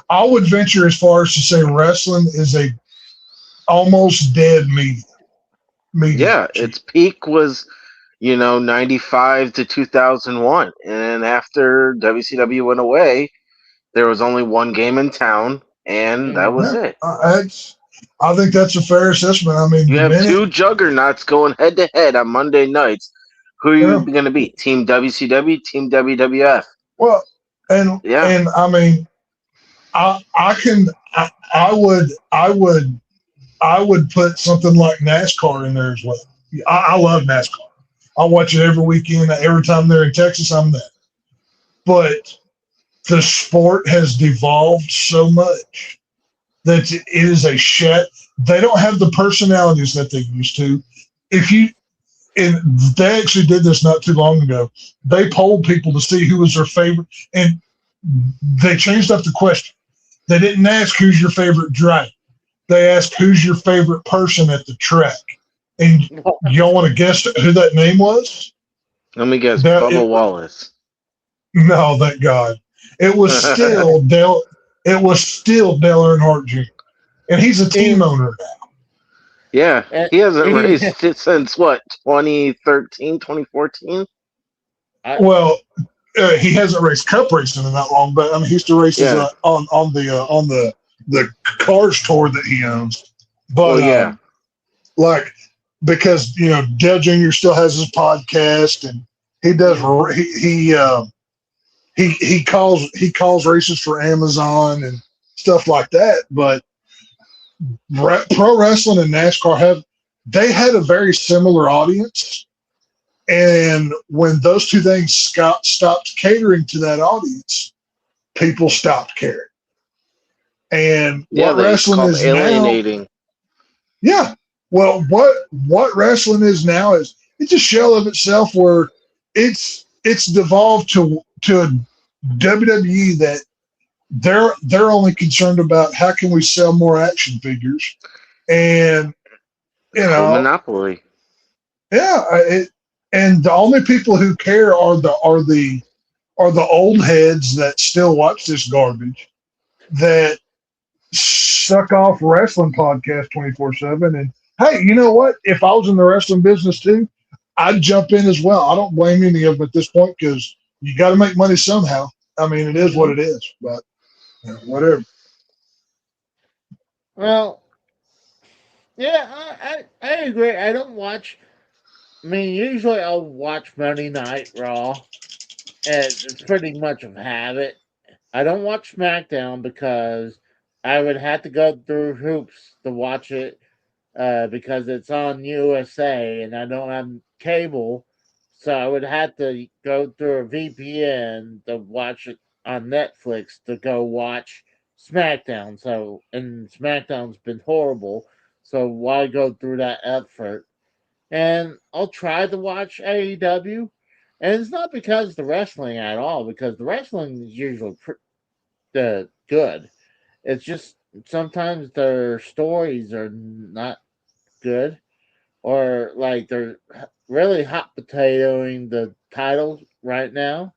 I would venture as far as to say wrestling is a almost dead medium. Yeah, its peak was, 95 to 2001. And after WCW went away, there was only one game in town, and that was it. I think that's a fair assessment. You have two juggernauts going head-to-head on Monday nights. Who are you going to be? Team WCW, Team WWF? Well, I would put something like NASCAR in there as well. I love NASCAR. I watch it every weekend. Every time they're in Texas, I'm there. But the sport has devolved so much that it is a shed. They don't have the personalities that they used to. And they actually did this not too long ago. They polled people to see who was their favorite, and they changed up the question. They didn't ask who's your favorite driver. They asked who's your favorite person at the track. And y'all want to guess who that name was? Let me guess. Bubba Wallace. No, thank God. It was still Dale. It was still Dale Earnhardt Jr. And he's a team owner now. Yeah, he hasn't raced it since what, 2013, 2014? Well, he hasn't raced Cup racing in that long, but I mean, he still races on the Cars tour that he owns. But because Dale Jr. still has his podcast, and he does he calls races for Amazon and stuff like that. But pro wrestling and NASCAR had a very similar audience, and when those two things stopped catering to that audience, people stopped caring. And what wrestling is alienating. What wrestling is now is it's a shell of itself, where it's devolved to a WWE that they're only concerned about how can we sell more action figures, and monopoly. Yeah, and the only people who care are the old heads that still watch this garbage, that suck off wrestling podcast 24/7. And hey, you know what? If I was in the wrestling business too, I'd jump in as well. I don't blame any of them at this point, because you got to make money somehow. I mean, it is what it is, but whatever. Well, yeah, I agree. I don't watch. I mean, usually I'll watch Monday Night Raw, and it's pretty much a habit. I don't watch SmackDown because I would have to go through hoops to watch it, because it's on USA and I don't have cable, so I would have to go through a VPN to watch it on Netflix to go watch SmackDown. So, and SmackDown's been horrible, so why go through that effort? And I'll try to watch AEW, and it's not because of the wrestling at all, because the wrestling is usually good. It's just sometimes their stories are not good, or like they're really hot potatoing the titles right now.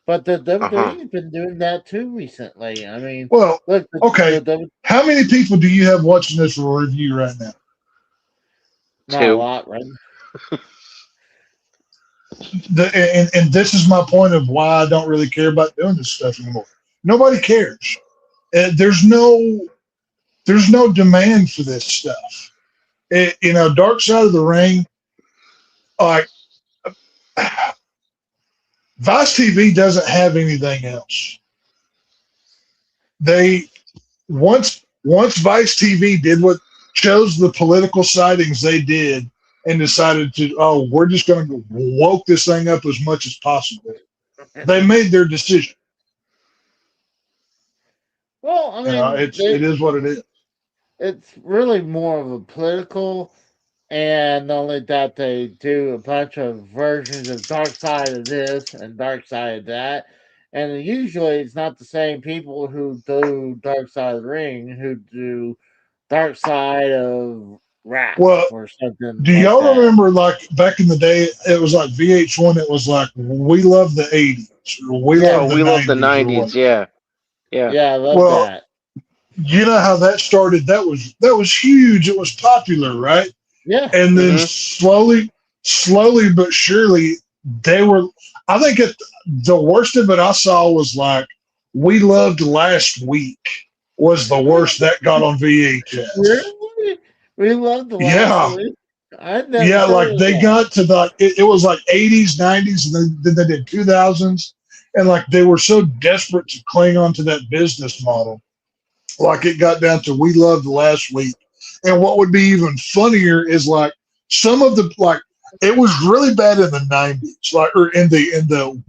But the WWE's been doing that too recently. I mean, well, look, how many people do you have watching this review right now? Not a lot, right? And this is my point of why I don't really care about doing this stuff anymore. Nobody cares. There's no demand for this stuff. Dark Side of the Ring, like Vice TV doesn't have anything else. They once Vice TV chose the political sightings they did, and decided we're just going to woke this thing up as much as possible. They made their decision. Well, I mean, it is what it is. It's really more of a political, and only that they do a bunch of versions of Dark Side of this and Dark Side of that. And usually it's not the same people who do Dark Side of the Ring who do Dark Side of Rap or something. Do y'all remember, like, back in the day, it was like VH1, it was like, we love the 80s. We love the 90s. Yeah, I love that. You know how that started? That was huge. It was popular, right? Yeah. And then slowly but surely, they were. I think the worst of it I saw was like, We Loved Last Week was the worst that got on VHS. Really? We loved the last week? Like they got to it was like 80s, 90s, and then they did 2000s, and like they were so desperate to cling on to that business model. Like it got down to We Loved Last Week. And what would be even funnier is like some of the it was really bad in the 90s, or in the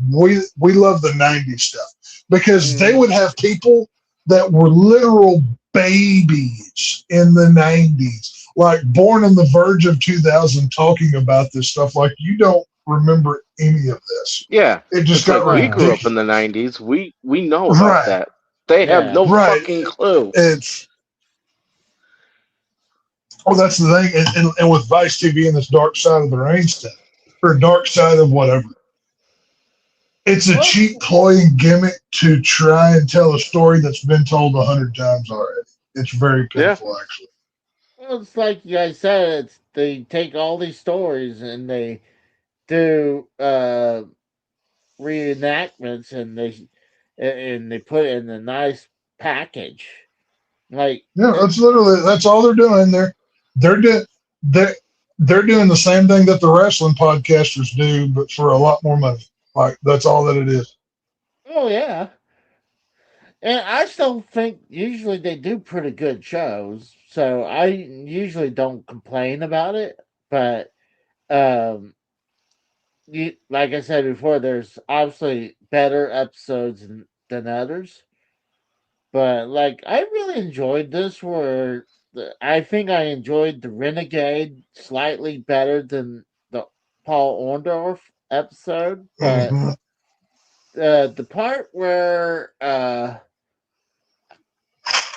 we love the 90s stuff, because they would have people that were literal babies in the 90s, like born on the verge of 2000, talking about this stuff like you don't remember any of this. Yeah, It just it's got like we grew up in the ridiculous. '90s. We know about Right, that. They have Yeah. no right. fucking clue. It's that's the thing. And with Vice TV and this dark side of the rain stuff, or dark side of whatever, it's a Well, cheap, cloying gimmick to try and tell a story that's been told 100 times already. It's very Yeah, pitiful, actually. it's like you guys said. They take all these stories and they do reenactments and they put it in a nice package. Like Yeah, that's all they're doing. They're doing they're they're doing the same thing that the wrestling podcasters do, but for a lot more money. Like that's all that it is. oh yeah, and I still think usually they do pretty good shows, so I usually don't complain about it. But um, like I said before, there's obviously better episodes than others. But like I really enjoyed this. I think I enjoyed the Renegade slightly better than the Paul Orndorff episode, but Mm-hmm. the part where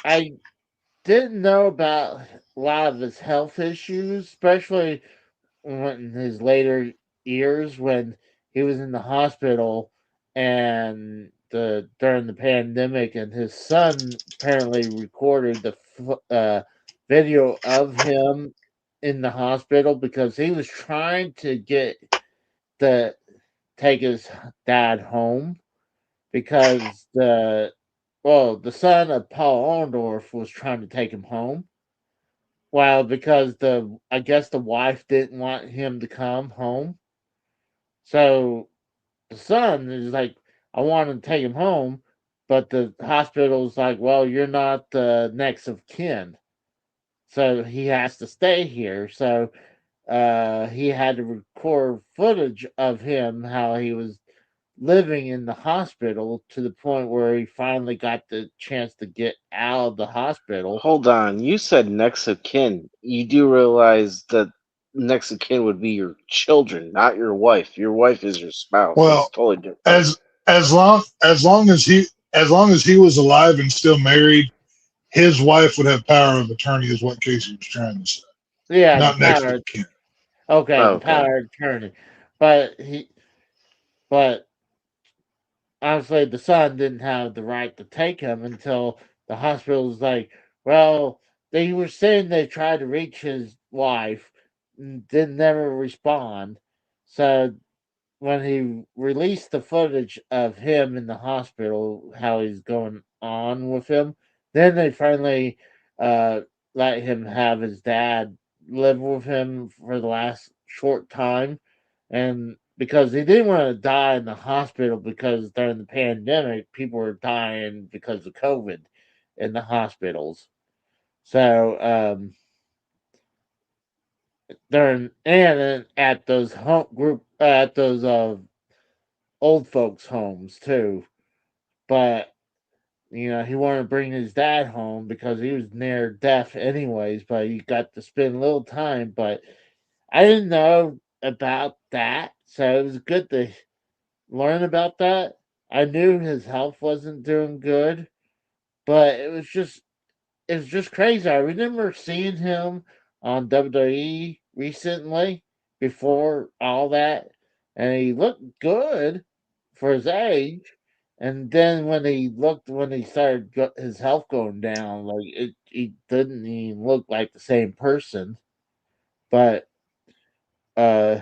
I didn't know about a lot of his health issues, especially in his later years when he was in the hospital and during the pandemic, and his son apparently recorded the video of him in the hospital because he was trying to get the take his dad home because the son of Paul Orndorff was trying to take him home. Well, because I guess the wife didn't want him to come home. So the son is like, I want to take him home, but the hospital's like, well, you're not the next of kin. So he has to stay here. So he had to record footage of him, how he was living in the hospital to the point where he finally got the chance to get out of the hospital. hold on. You said next of kin. You do realize that next of kin would be your children, not your wife. Your wife is your spouse. That's Well, totally different. as as long as he was alive and still married, his wife would have power of attorney, is what Casey was trying to say. Yeah, the Not next power. of kin. Okay, the Okay. power of attorney. But but honestly, the son didn't have the right to take him until the hospital was like, well, they were saying they tried to reach his wife, and didn't never respond. So when he released the footage of him in the hospital, how he's going on with him, then they finally uh, let him have his dad live with him for the last short time. And because he didn't want to die in the hospital, because during the pandemic, people were dying because of COVID in the hospitals. So, during and at those home group at those old folks' homes too. But he wanted to bring his dad home because he was near death anyways. But he got to spend a little time. But I didn't know about that, so it was good to learn about that. I knew his health wasn't doing good, but it was just crazy. I remember seeing him on WWE recently before all that, and he looked good for his age. And then when he started his health going down, like he didn't even look like the same person. But uh,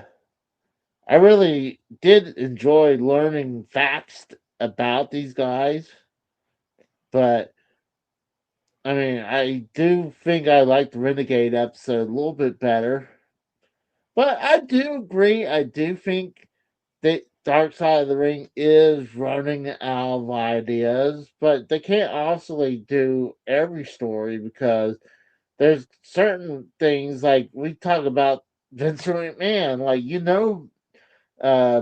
I really did enjoy learning facts about these guys. But I mean, I do think I like the Renegade episode a little bit better. But I do agree. I do think that Dark Side of the Ring is running out of ideas, but they can't also do every story because there's certain things like we talk about Vince McMahon. Like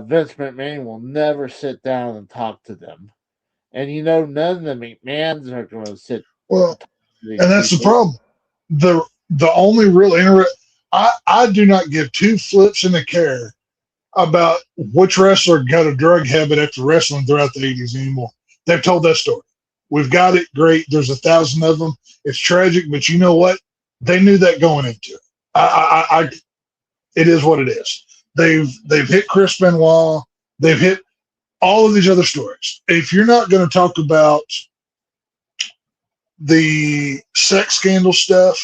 Vince McMahon will never sit down and talk to them, and none of the McMahons are going to sit. Well, these And that's the people. problem. The only real I do not give two flips in a care about which wrestler got a drug habit after wrestling throughout the 80s anymore. They've told that story. We've got it. Great. There's 1,000 of them. It's tragic, but you know what? They knew that going into it. It is what it is. They've hit Chris Benoit. They've hit all of these other stories. If you're not going to talk about the sex scandal stuff,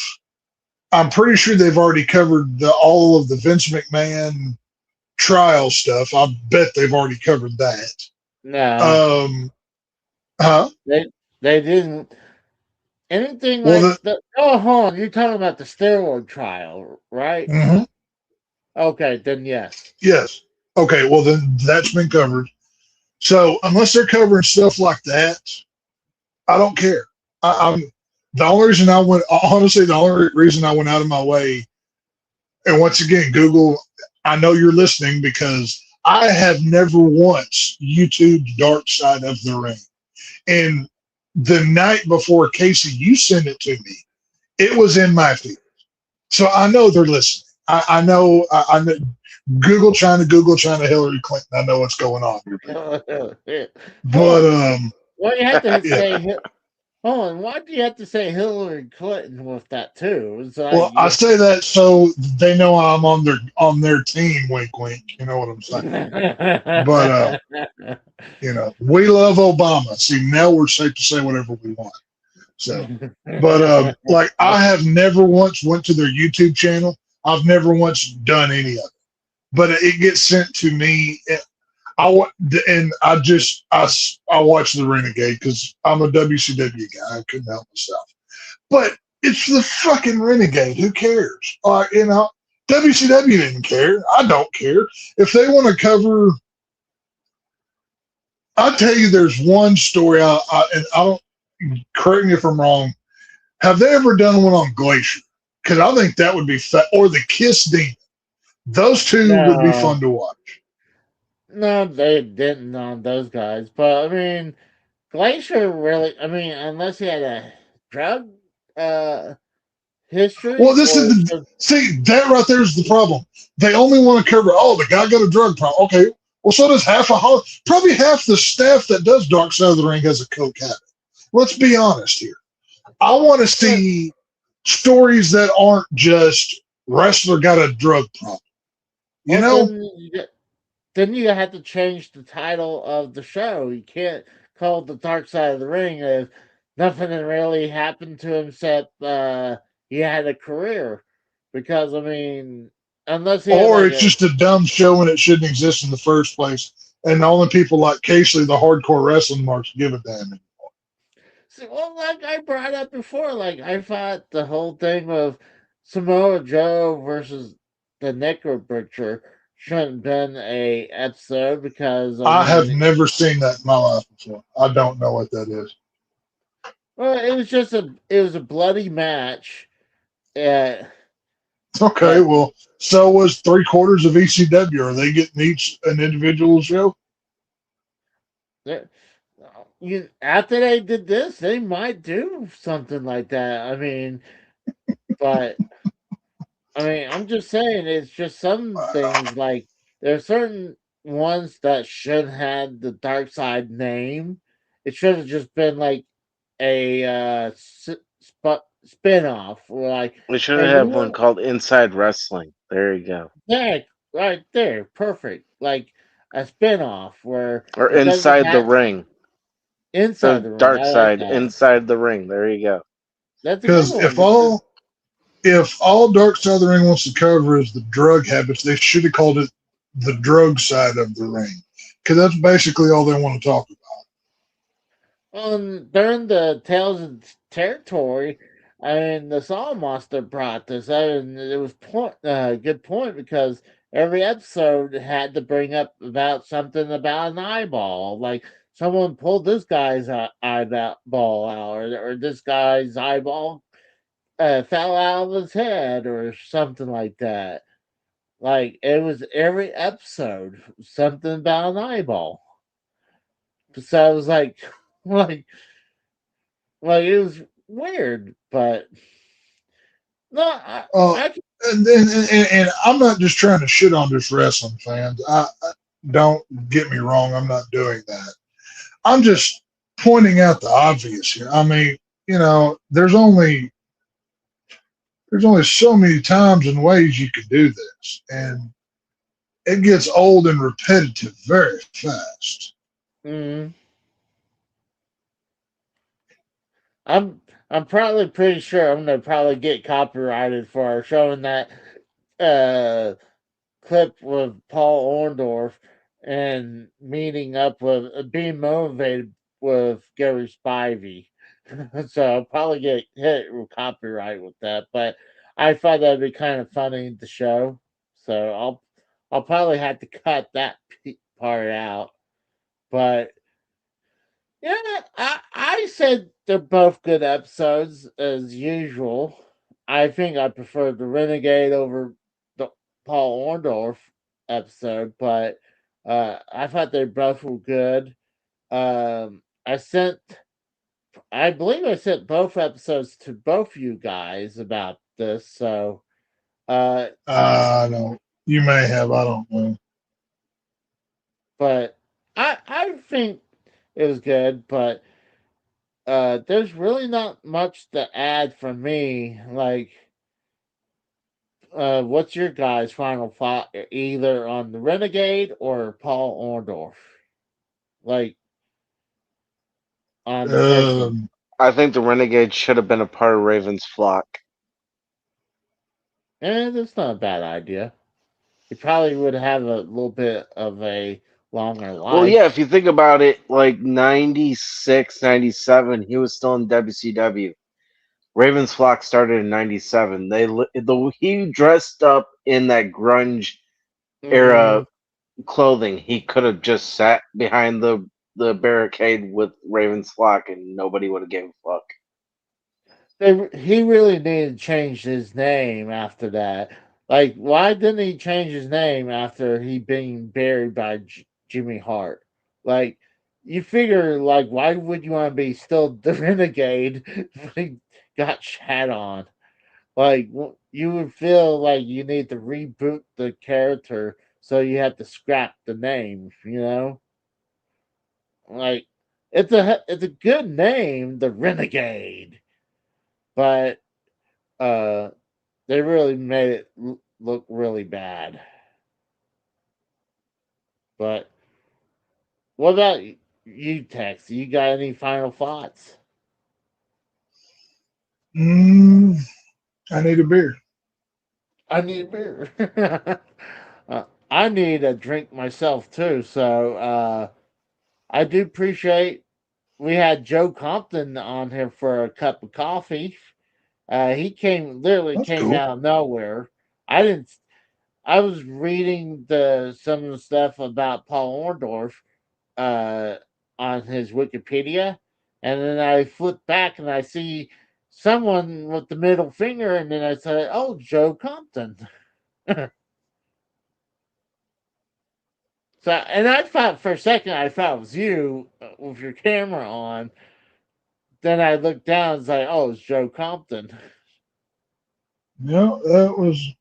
I'm pretty sure they've already covered all of the Vince McMahon trial stuff. I bet they've already covered that. No, Huh? they didn't. Anything Well, like the oh, hold on, you're talking about the steroid trial, right? mhm. Okay, then yes. Yes. Okay. Well, then that's been covered. So unless they're covering stuff like that, I don't care. I'm the only reason I went. Honestly, the only reason I went out of my way. And once again, Google. I know you're listening because I have never once YouTubed Dark Side of the Ring. And the night before, Casey, you sent it to me. It was in my feed, so I know they're listening. I know. I know. Google trying to Hillary Clinton. I know what's going on here, Hold but on. Why you had to yeah. say hold on, why do you have to say Hillary Clinton with that too? It's Well, I say that so they know I'm on their team. Wink, wink. You know what I'm saying? But we love Obama. See, now we're safe to say whatever we want. So, but like I have never once went to their YouTube channel. I've never once done any of it. But it gets sent to me. And I watch the Renegade because I'm a WCW guy. I couldn't help myself. But it's the fucking Renegade. Who cares? WCW didn't care. I don't care. If they want to cover, I'll tell you, there's one story. And I don't, correct me if I'm wrong. Have they ever done one on Glacier? Because I think that would be or the Kiss Demon. Those two would be fun to watch. No, they didn't on those guys. But I mean, Glacier really. I mean, unless he had a drug Well, history this or is see that right there is the problem. They only want to cover. Oh, the guy got a drug problem. Okay, well, so does probably half the staff that does Dark Side of the Ring has a coke habit. Let's be honest here. I want to see stories that aren't just wrestler got a drug problem. You know? Then you have to change the title of the show. You can't call it the Dark Side of the Ring if nothing really happened to him except he had a career. Because I mean, unless he had Or like it's just a dumb show and it shouldn't exist in the first place. And the only people like Casey, the hardcore wrestling marks, give a damn. see, well, like I brought up before, like I thought the whole thing of Samoa Joe versus the Necro Butcher shouldn't been a episode because I I have mean, never seen that in my life before. I don't know what that is. well, it was a bloody match. Uh, Okay, that well, so was 3/4 of ECW. Are they getting each an individual show? that after they did this, they might do something like that. I mean, but I mean, I'm just saying, it's just some things like there are certain ones that should have the dark side name. It should have just been like a spin off, or like, We should hey, we have one want called Inside Wrestling. There you go. that right there, perfect, like a spin off where Or it doesn't Inside the have Ring. inside The the ring. Dark I like Side, that. Inside the Ring. There you go. That's a good Because one because if all Dark Side of the Ring wants to cover is the drug habits, they should have called it the drug side of the ring. Because that's basically all they want to talk about. during the Tales of Territory, I mean, the Saw Monster brought this. I mean, it was good point because every episode had to bring up about something about an eyeball, like someone pulled this guy's eyeball out, or this guy's eyeball fell out of his head, or something like that. Like it was every episode something about an eyeball. So I was like, like, it was. weird, but no, Uh, I and I'm not just trying to shit on this wrestling fans. I don't get me wrong. I'm not doing that. I'm just pointing out the obvious here. I mean, there's only so many times and ways you can do this, and it gets old and repetitive very fast. mm, I'm I'm probably pretty sure I'm gonna probably get copyrighted for showing that uh clip with Paul Orndorff and meeting up with being motivated with Gary Spivey. So I'll probably get hit with copyright with that. But I thought that'd be kind of funny to show. So I'll probably have to cut that part out. But yeah, I said they're both good episodes as usual. I think I prefer the Renegade over the Paul Orndorff episode, but I thought they both were good. I believe I sent both episodes to both you guys about this. So, uh, I don't. You may have. I don't know. but I think it was good, but there's really not much to add from me. Like, what's your guys' final thought, either on the Renegade or Paul Orndorff? Like, on the first one. Um, I think the Renegade should have been a part of Raven's flock. That's not a bad idea. He probably would have a little bit of a longer Well, yeah, if life. you think about it, like 96, 97, he was still in WCW. Raven's flock started in 97. He dressed up in that grunge Hmm. era clothing. He could have just sat behind the barricade with Raven's flock and nobody would have given a fuck. He really needed to change his name after that. Like, why didn't he change his name after he being buried by Jimmy Hart? Like, you figure, like, why would you want to be still the Renegade when he got shat on? Like, you would feel like you need to reboot the character, so you have to scrap the name. Like, it's a good name, the Renegade, but uh they really made it look really bad. But what about you, Tex? You got any final thoughts? mm, I need a beer. I need a beer. I need a drink myself too. So I do appreciate we had Joe Compton on here for a cup of coffee. He literally That's came cool. out of nowhere. I didn't. I was reading some of the stuff about Paul Orndorff uh, on his Wikipedia, and then I flip back and I see someone with the middle finger, and then I said, "Oh, Joe Compton." So, and I thought for a second I thought it was you with your camera on. Then I looked down and was like, "Oh, it's Joe Compton." Yeah, that was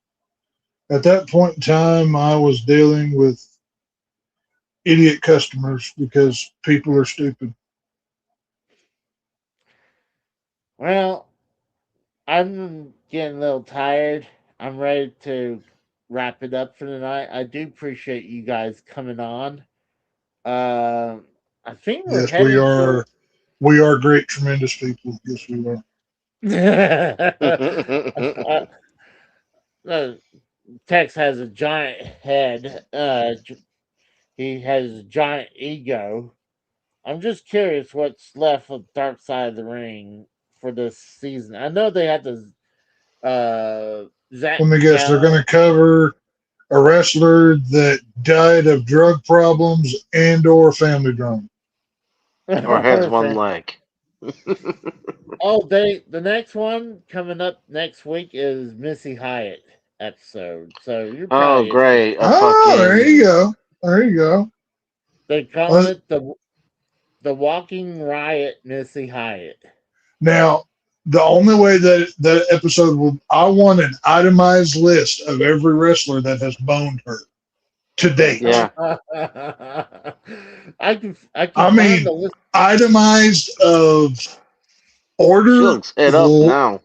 at that point in time. I was dealing with idiot customers because people are stupid. Well, I'm getting a little tired. I'm ready to wrap it up for the night. I do appreciate you guys coming on. Uh, I think we're Yes, we heading to. are. We are great, tremendous people. Yes, we are. uh, Tex has a giant head. He has a giant ego. I'm just curious what's left of Dark Side of the Ring for this season. I know they had the Zach Let me guess. They're going Gallo. to cover a wrestler that died of drug problems and/or family drama. Or has or one fa- leg. Oh, the next one coming up next week is Missy Hyatt episode. So you're Oh, probably great. A Oh, there you fucking. go. There you go. they're calling Well, it the Walking Riot Missy Hyatt. now, The only way that episode will, I want an itemized list of every wrestler that has boned her to date. Yeah. I can I find the mean, list. itemized of She order, looks hit up now.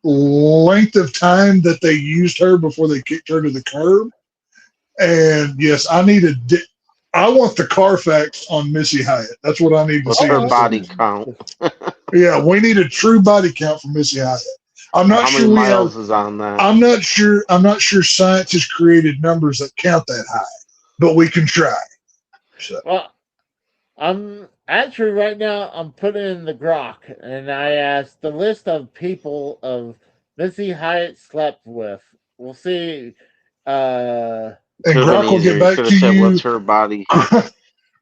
length of time that they used her before they kicked her to the curb. And yes, I want the Carfax on Missy Hyatt. That's what I need to What's see her in this body season. count? Yeah, we need a true body count for Missy Hyatt. I'm not How sure many we have. miles is on that? I'm not sure science has created numbers that count that high, but we can try. So. Well, I'm actually right now. I'm putting in the grok, and I asked the list of people of Missy Hyatt slept with. We'll see. And Could have been Grok will easier. get You back could to have said, you. "What's her body?"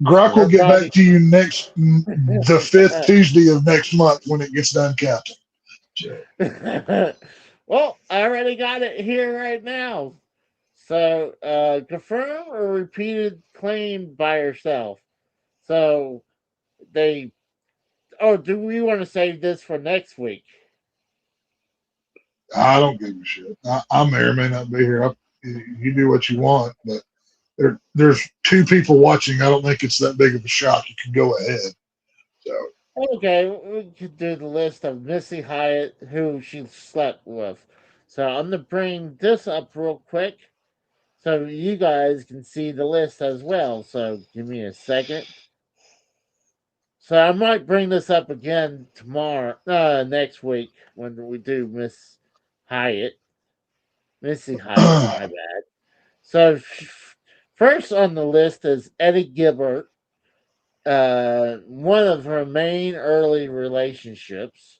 Grok will Her get body. back to you the 5th Tuesday of next month when it gets done counting. So. Well, I already got it here right now. So, confirm or repeated claim by herself. So, they. Oh, do we want to save this for next week? I don't give a shit. I may or may not be here. You do what you want, but there's 2 people watching. I don't think it's that big of a shock. You can go ahead. So. Okay, we could do the list of Missy Hyatt who she slept with. So I'm gonna bring this up real quick so you guys can see the list as well. So give me a second. So I might bring this up again tomorrow, next week when we do Missy Hyatt. My bad. So first on the list is Eddie Gilbert, one of her main early relationships.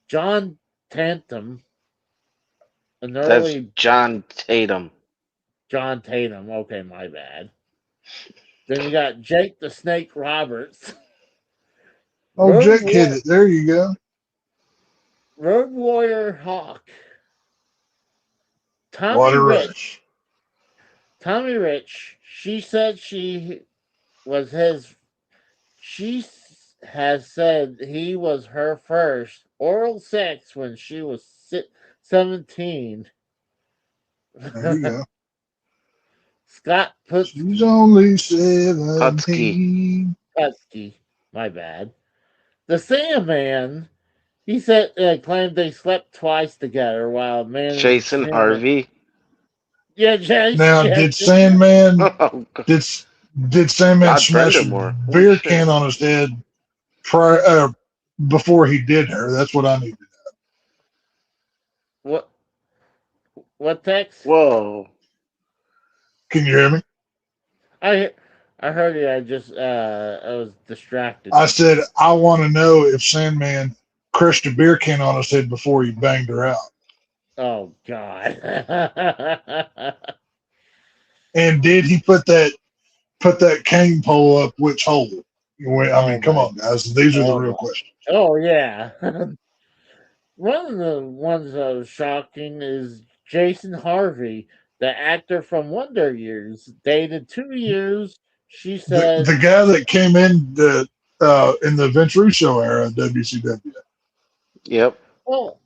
John Tatum, an That's early John Tatum. John Tatum. Okay, my bad. Then you got Jake the Snake Roberts, Oh, Road, Jake hit it. There you go. Road Warrior Hawk, Tommy What a Rich. rush. Tommy Rich. She said she was his. Has said he was her first oral sex when she was 17. There you go. Scott She's only 17. Putsky, my bad. The Sandman, he said, claimed they slept twice together while man. Jason Harvey. Yeah, Jason. Now, did Sandman did Sandman Rod smash a Brendamore. beer can on his head before he did her? That's what I need to know. What text? Whoa. Can you hear me? I heard you. I was distracted. I said I want to know if Sandman crushed a beer can on his head before he banged her out. Oh God. And did he put that cane pole up which hole? I mean, come on, guys. These are the real questions. Oh yeah. One of the ones that was shocking is Jason Harvey, the actor from Wonder Years, dated 2 years. She said The guy that came in the Vince Russo era of WCW. Yep. Oh,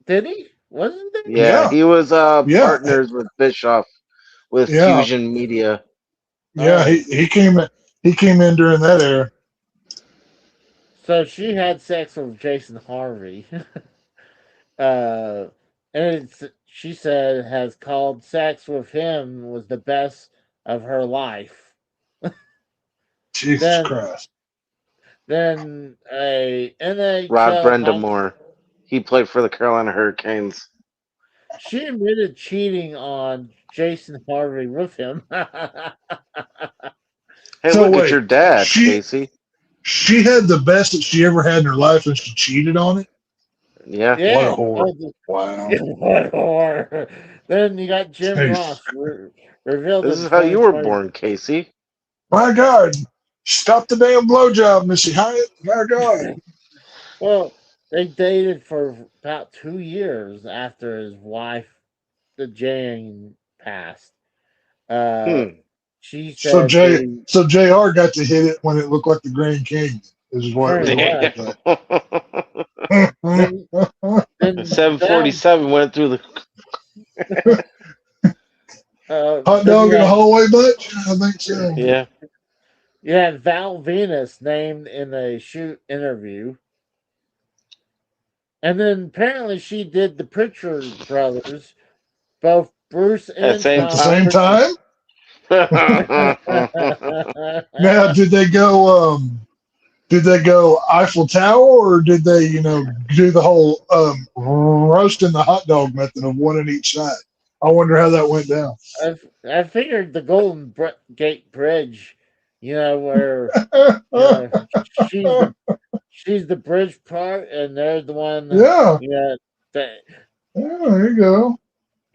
did he? Wasn't there? Yeah, he was partners with Bischoff with Fusion Media. Yeah, he came in during that era. So she had sex with Jason Harvey. And she said has called sex with him was the best of her life. Jesus Christ. Then a NHL Rod Brendamore. He played for the Carolina Hurricanes. She admitted cheating on Jason Harvey with him. Hey, So look wait, at your dad, Casey. She had the best that she ever had in her life, and she cheated on it. Yeah. What a whore! Wow. What a whore! Then you got Jim Ross revealed. This is how you were born, Casey. My God! Stop the damn blowjob, Missy Hyatt. My God. Well, they dated for about 2 years after his wife, the Jane, passed. She said So JR got to hit it when it looked like the Grand Canyon. Is what Pretty it much. was. Then 747 went through the. Hot then dog in a hallway bunch? I think so. Yeah. you had Val Venus named in a shoot interview. And then apparently she did the Pritchard brothers, both Bruce At the and same At the Tom same Pritchard. time? Now, did they go Eiffel Tower, or did they, do the whole roasting the hot dog method of one on each side? I wonder how that went down. I figured the Golden Gate Bridge, where she's the bridge part, and they're the one. Yeah. That Yeah, there you go.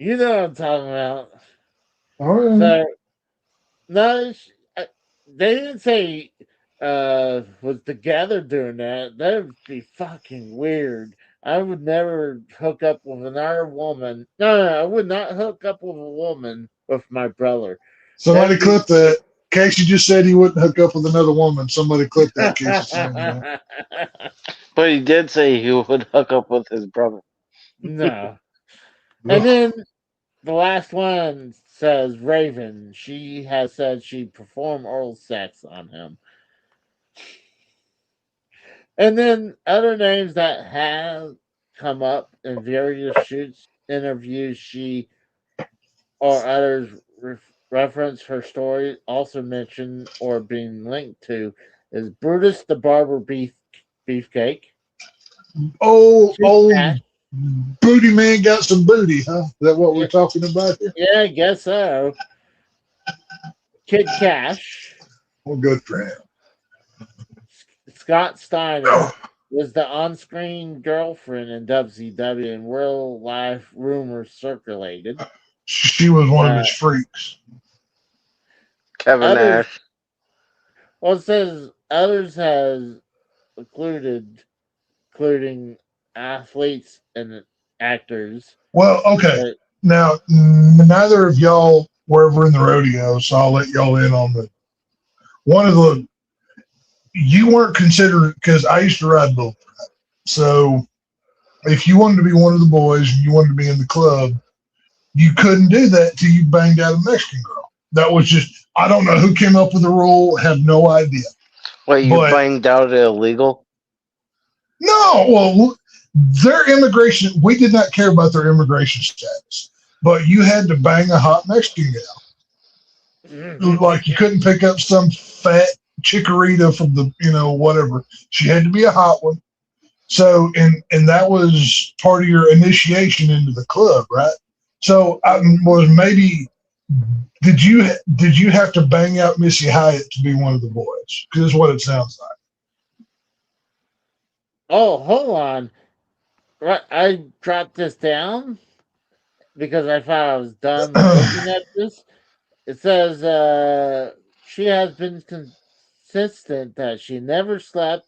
you know what I'm talking about. Oh, yeah. So no, they didn't say was together doing that. That would be fucking weird. I would never hook up with another woman. No, I would not hook up with a woman with my brother. Somebody clip that. Casey just said he wouldn't hook up with another woman. Somebody clip that, Casey. But he did say he would hook up with his brother. No. And then the last one says Raven. She has said she'd perform oral sex on him. And then other names that have come up in various shoots, interviews, she or others reference her story, also mentioned or being linked to, is Brutus the Barber Beefcake. Old booty man got some booty, huh? Is that what we're talking about here? Yeah, I guess so. Kid Cash. Well, good for him. Scott Steiner was the on-screen girlfriend in WCW, and real-life rumors circulated. She was one of his freaks. Kevin Nash. Well, it says others has including athletes and actors. Well, okay. Now, neither of y'all were ever in the rodeo, so I'll let y'all in on you weren't considered, because I used to ride bull. So if you wanted to be one of the boys and you wanted to be in the club, you couldn't do that till you banged out a Mexican girl. That was just, I don't know who came up with the rule, have no idea. Wait, you banged out illegal? No, well, their immigration, we did not care about their immigration status, but you had to bang a hot Mexican gal. Like you couldn't pick up some fat chikorita from the, whatever. She had to be a hot one. So, and that was part of your initiation into the club, right? So did you have to bang out Missy Hyatt to be one of the boys? Because that's what it sounds like. Oh, hold on. I dropped this down because I thought I was done looking at this. It says she has been consistent that she never slept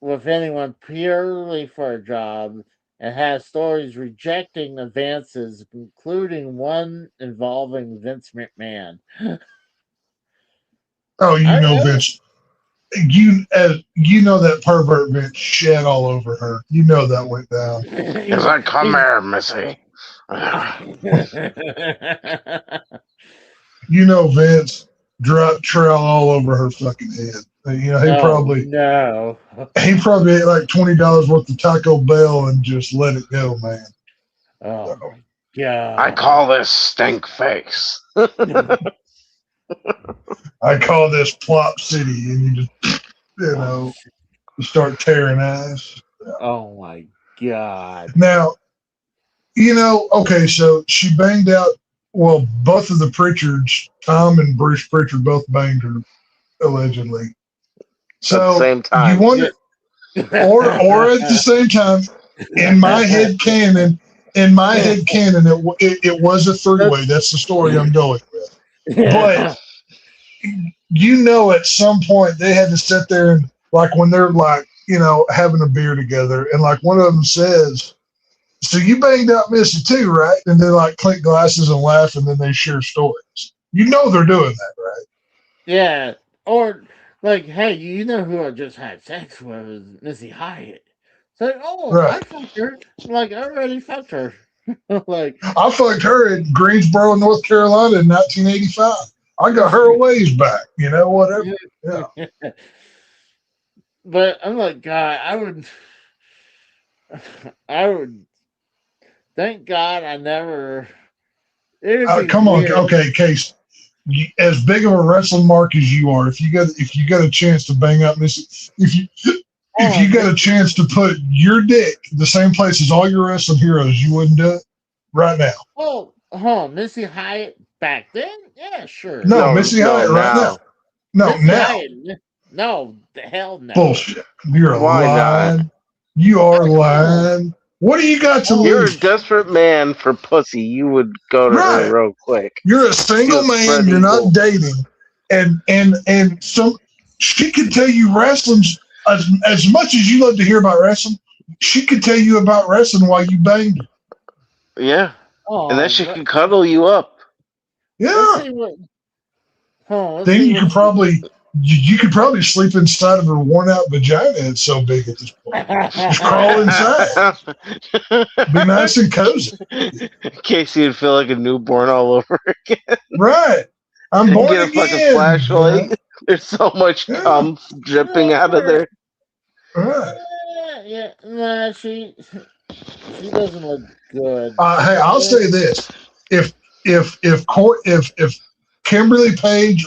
with anyone purely for a job, and has stories rejecting advances, including one involving Vince McMahon. Oh, Vince. You know that pervert Vince shed all over her. You know that went down. He's like, come here, Missy. Vince dropped trail all over her fucking head. He probably ate like $20 worth of Taco Bell and just let it go, man. Oh my God. I call this stink face. I call this Plop City, and you just, start tearing ass. Oh my God. Now, okay, so she banged out, well, both of the Pritchards, Tom and Bruce Pritchard, both banged her, allegedly. So at the same time. You wonder, or at the same time, in my head canon, it was a three-way. That's the story I'm going with. But at some point they had to sit there and, like, when they're like, having a beer together, and like one of them says, "So you banged out Missy too, right?" And they like clink glasses and laugh, and then they share stories. They're doing that, right? Yeah. Or like, hey, you know who I just had sex with is Missy Hyatt. It's like, oh, Right. I fucked her. I'm like, I already fucked her. Like, I fucked her in Greensboro, North Carolina in 1985. I got her a ways back, whatever. Yeah. but I'm like, God, I would. Thank God I never. It would be Come on, weird. okay, Case. As big of a wrestling mark as you are, if you got a chance to bang up Missy, if you got a chance to put your dick the same place as all your wrestling heroes, you wouldn't do it right now. Missy Hyatt back then? Yeah, sure. No, No, Missy no, Hyatt right now. now. No, Missy now. Hyatt? No, the hell no. Bullshit. You're Why not? lying. You are Oh, lying. What do you got to You're a lose? desperate man for pussy. You would go to her Right. real quick. You're a She single was man. spread You're not eagle. dating, and some she can tell you wrestling as much as you love to hear about wrestling. She could tell you about wrestling while you banged her. Yeah. And then she let, could cuddle you up. let's Yeah. see what. Let's Then see you what. could probably sleep inside of her worn out vagina. It's so big at this point. Just crawl inside. Be nice and cozy. Casey would feel like a newborn all over again. Right. I'm born Get a fucking again. flashlight. There's so much Yeah. cum dripping out of there. Right. Yeah, nah, she doesn't look good. Hey, I'll say this: if Kimberly Page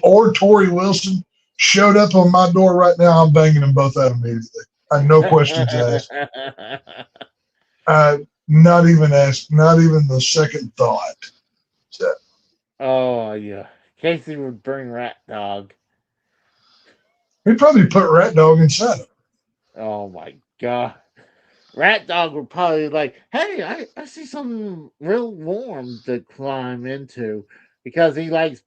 or Tori Wilson showed up on my door right now, I'm banging them both out immediately. No questions asked. Not even the second thought. So, Oh yeah, Casey would bring Rat Dog. he'd probably put Rat Dog inside him. Oh my god. Rat Dog would probably like, hey, I see something real warm to climb into because he likes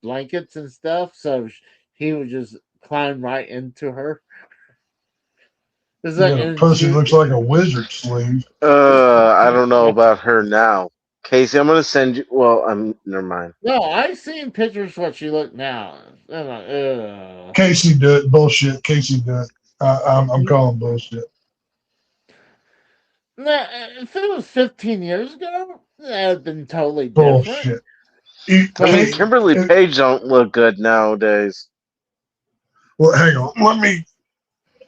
blankets and stuff, so he would just climb right into her. It's You like, got a and pussy she, looks like a wizard sleeve. I don't know about her now. Casey, I'm gonna send you. Well, I'm. Never mind. no, I've seen pictures what she looked now. I'm like, ugh. Casey do it. Bullshit. Casey do it. I'm calling bullshit. Nah, if it was 15 years ago, that would have been totally different. Bullshit. But Even it's, Kimberly Page don't look good nowadays. Well, hang on.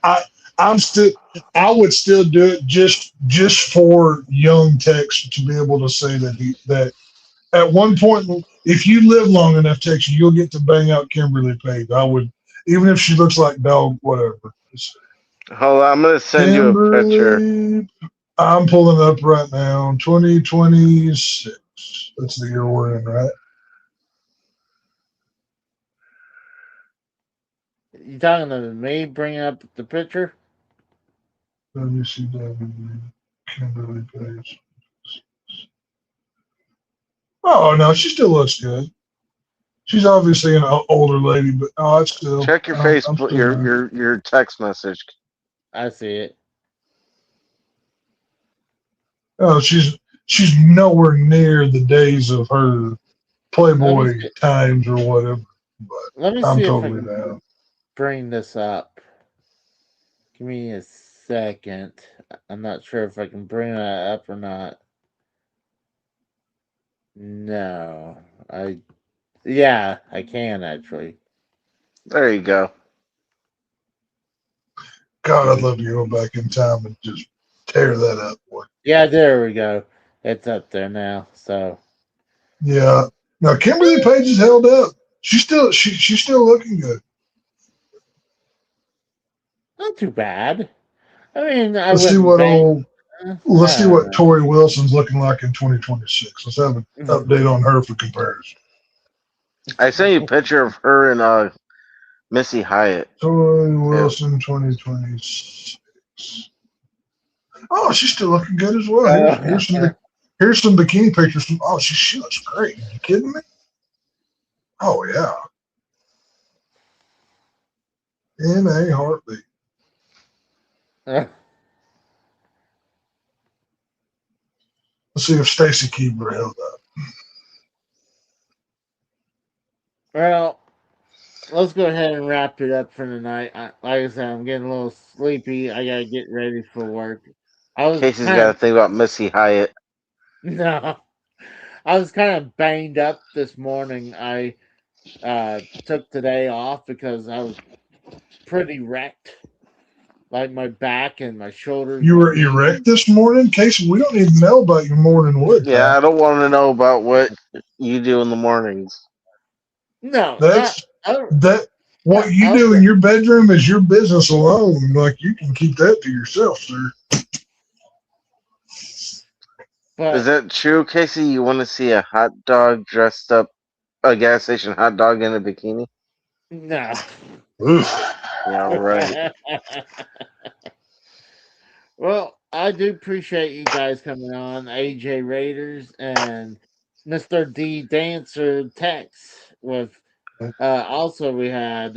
I I'm still I would still do it just for young Tex to be able to say that at one point, if you live long enough, Tex, you'll get to bang out Kimberly Page. I would, even if she looks like dog, whatever. Hold on, I'm gonna send you a picture. Kimberly, I'm pulling it up right now. 2026. That's the year we're in, right? you talking to me bringing up the picture? WCW Kimberly Page. Oh no, she still looks good. She's obviously an older lady, but it's still. Check your I'm Facebook, still there. your text message. I see it. Oh, she's nowhere near the days of her Let me Playboy see, times or whatever. But let me I'm see if I totally can down. bring this up. Give me a second. I'm not sure if I can bring that up or not. No, yeah, I can actually. There you go. God, I'd love to go back in time and just tear that up. Boy. Yeah, there we go. It's up there now. So Yeah. Now Kimberly Page is held up. She's still looking good. not too bad. I mean, I Let's see wouldn't what bang. old. I Let's see don't what know. Tori Wilson's looking like in 2026. Let's have an update on her for comparison. I sent you a picture of her and Missy Hyatt. Tori Too. Wilson 2026. Oh, she's still looking good as well. Here's some bikini pictures from. Oh, she looks great. Are you kidding me? Oh yeah. In a heartbeat. Let's see if Stacy Keebler held up. Well, let's go ahead and wrap it up for tonight. Like I said, I'm getting a little sleepy. I gotta get ready for work. I was Casey's kind got to of think about Missy Hyatt. no, I was kind of banged up this morning. I took today off because I was pretty wrecked. Like my back and my shoulders, You my were knees. erect this morning, Casey. We don't even know about your morning wood, Yeah, pal. I don't want to know about what you do in the mornings. No, not That's that. What you I do was, in your bedroom is your business alone. Like you can keep that to yourself, sir. Is but that true, Casey? You want to see a hot dog dressed up, a gas station hot dog in a bikini? no. Oof. Yeah, right. Well, I do appreciate you guys coming on, AJ Raiders and Mr. D Dancer Tex. With also we had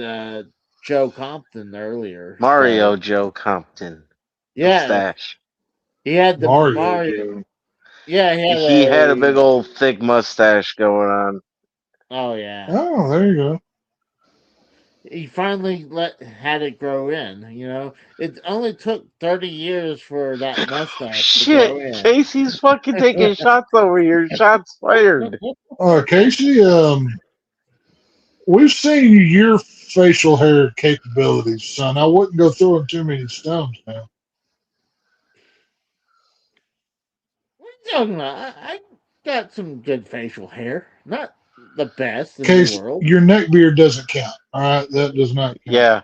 Joe Compton earlier. So Mario Joe Compton. yeah, Mustache. he had the Mario, Mario. Joe. Yeah, he had He had a a. big old thick mustache going on. Oh yeah, Oh, there you go. he finally had it grow in. It only took 30 years for that mustache to grow Shit, in. Casey's fucking taking shots over here. Shots fired. Casey, we've seen your facial hair capabilities, son. I wouldn't go throwing too many stones now. What are you talking about? I got some good facial hair. Not the best in the Case, world. your neck beard doesn't count. All right, that does not count. Yeah.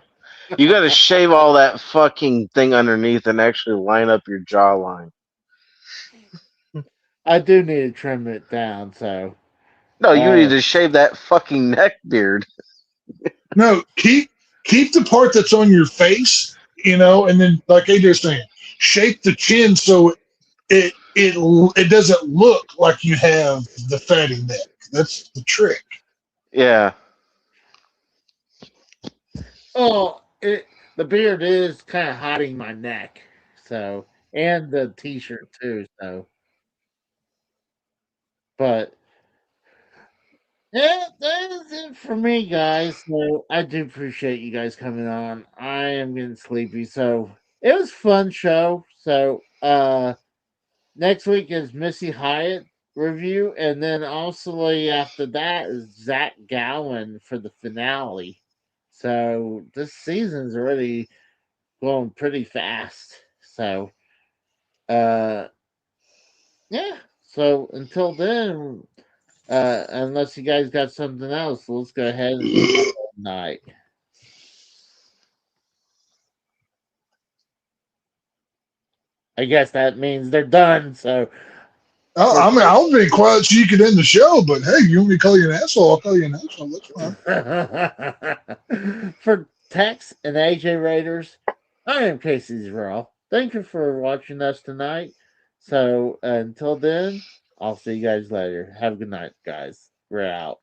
You gotta shave all that fucking thing underneath and actually line up your jawline. I do need to trim it down, so No, you need uh to shave that fucking neck beard. No, keep the part that's on your face, and then like AJ's saying, shape the chin so it doesn't look like you have the fatty neck. That's the trick. Yeah. the beard is kind of hiding my neck. So and the t-shirt too, so but yeah, that is it for me, guys. So I do appreciate you guys coming on. I am getting sleepy, so it was a fun show. So next week is Missy Hyatt review, and then also after that is Zach Gowen for the finale. So this season's already going pretty fast. So uh yeah. So until then, unless you guys got something else, let's go ahead and say good night. I guess that means they're done. So for I mean, I'll be quiet so you can end the show, but hey, you want me to call you an asshole? I'll call you an asshole. That's fine. for Tex and AJ Raiders, I am Casey Raw. Thank you for watching us tonight. So until then, I'll see you guys later. Have a good night, guys. We're out.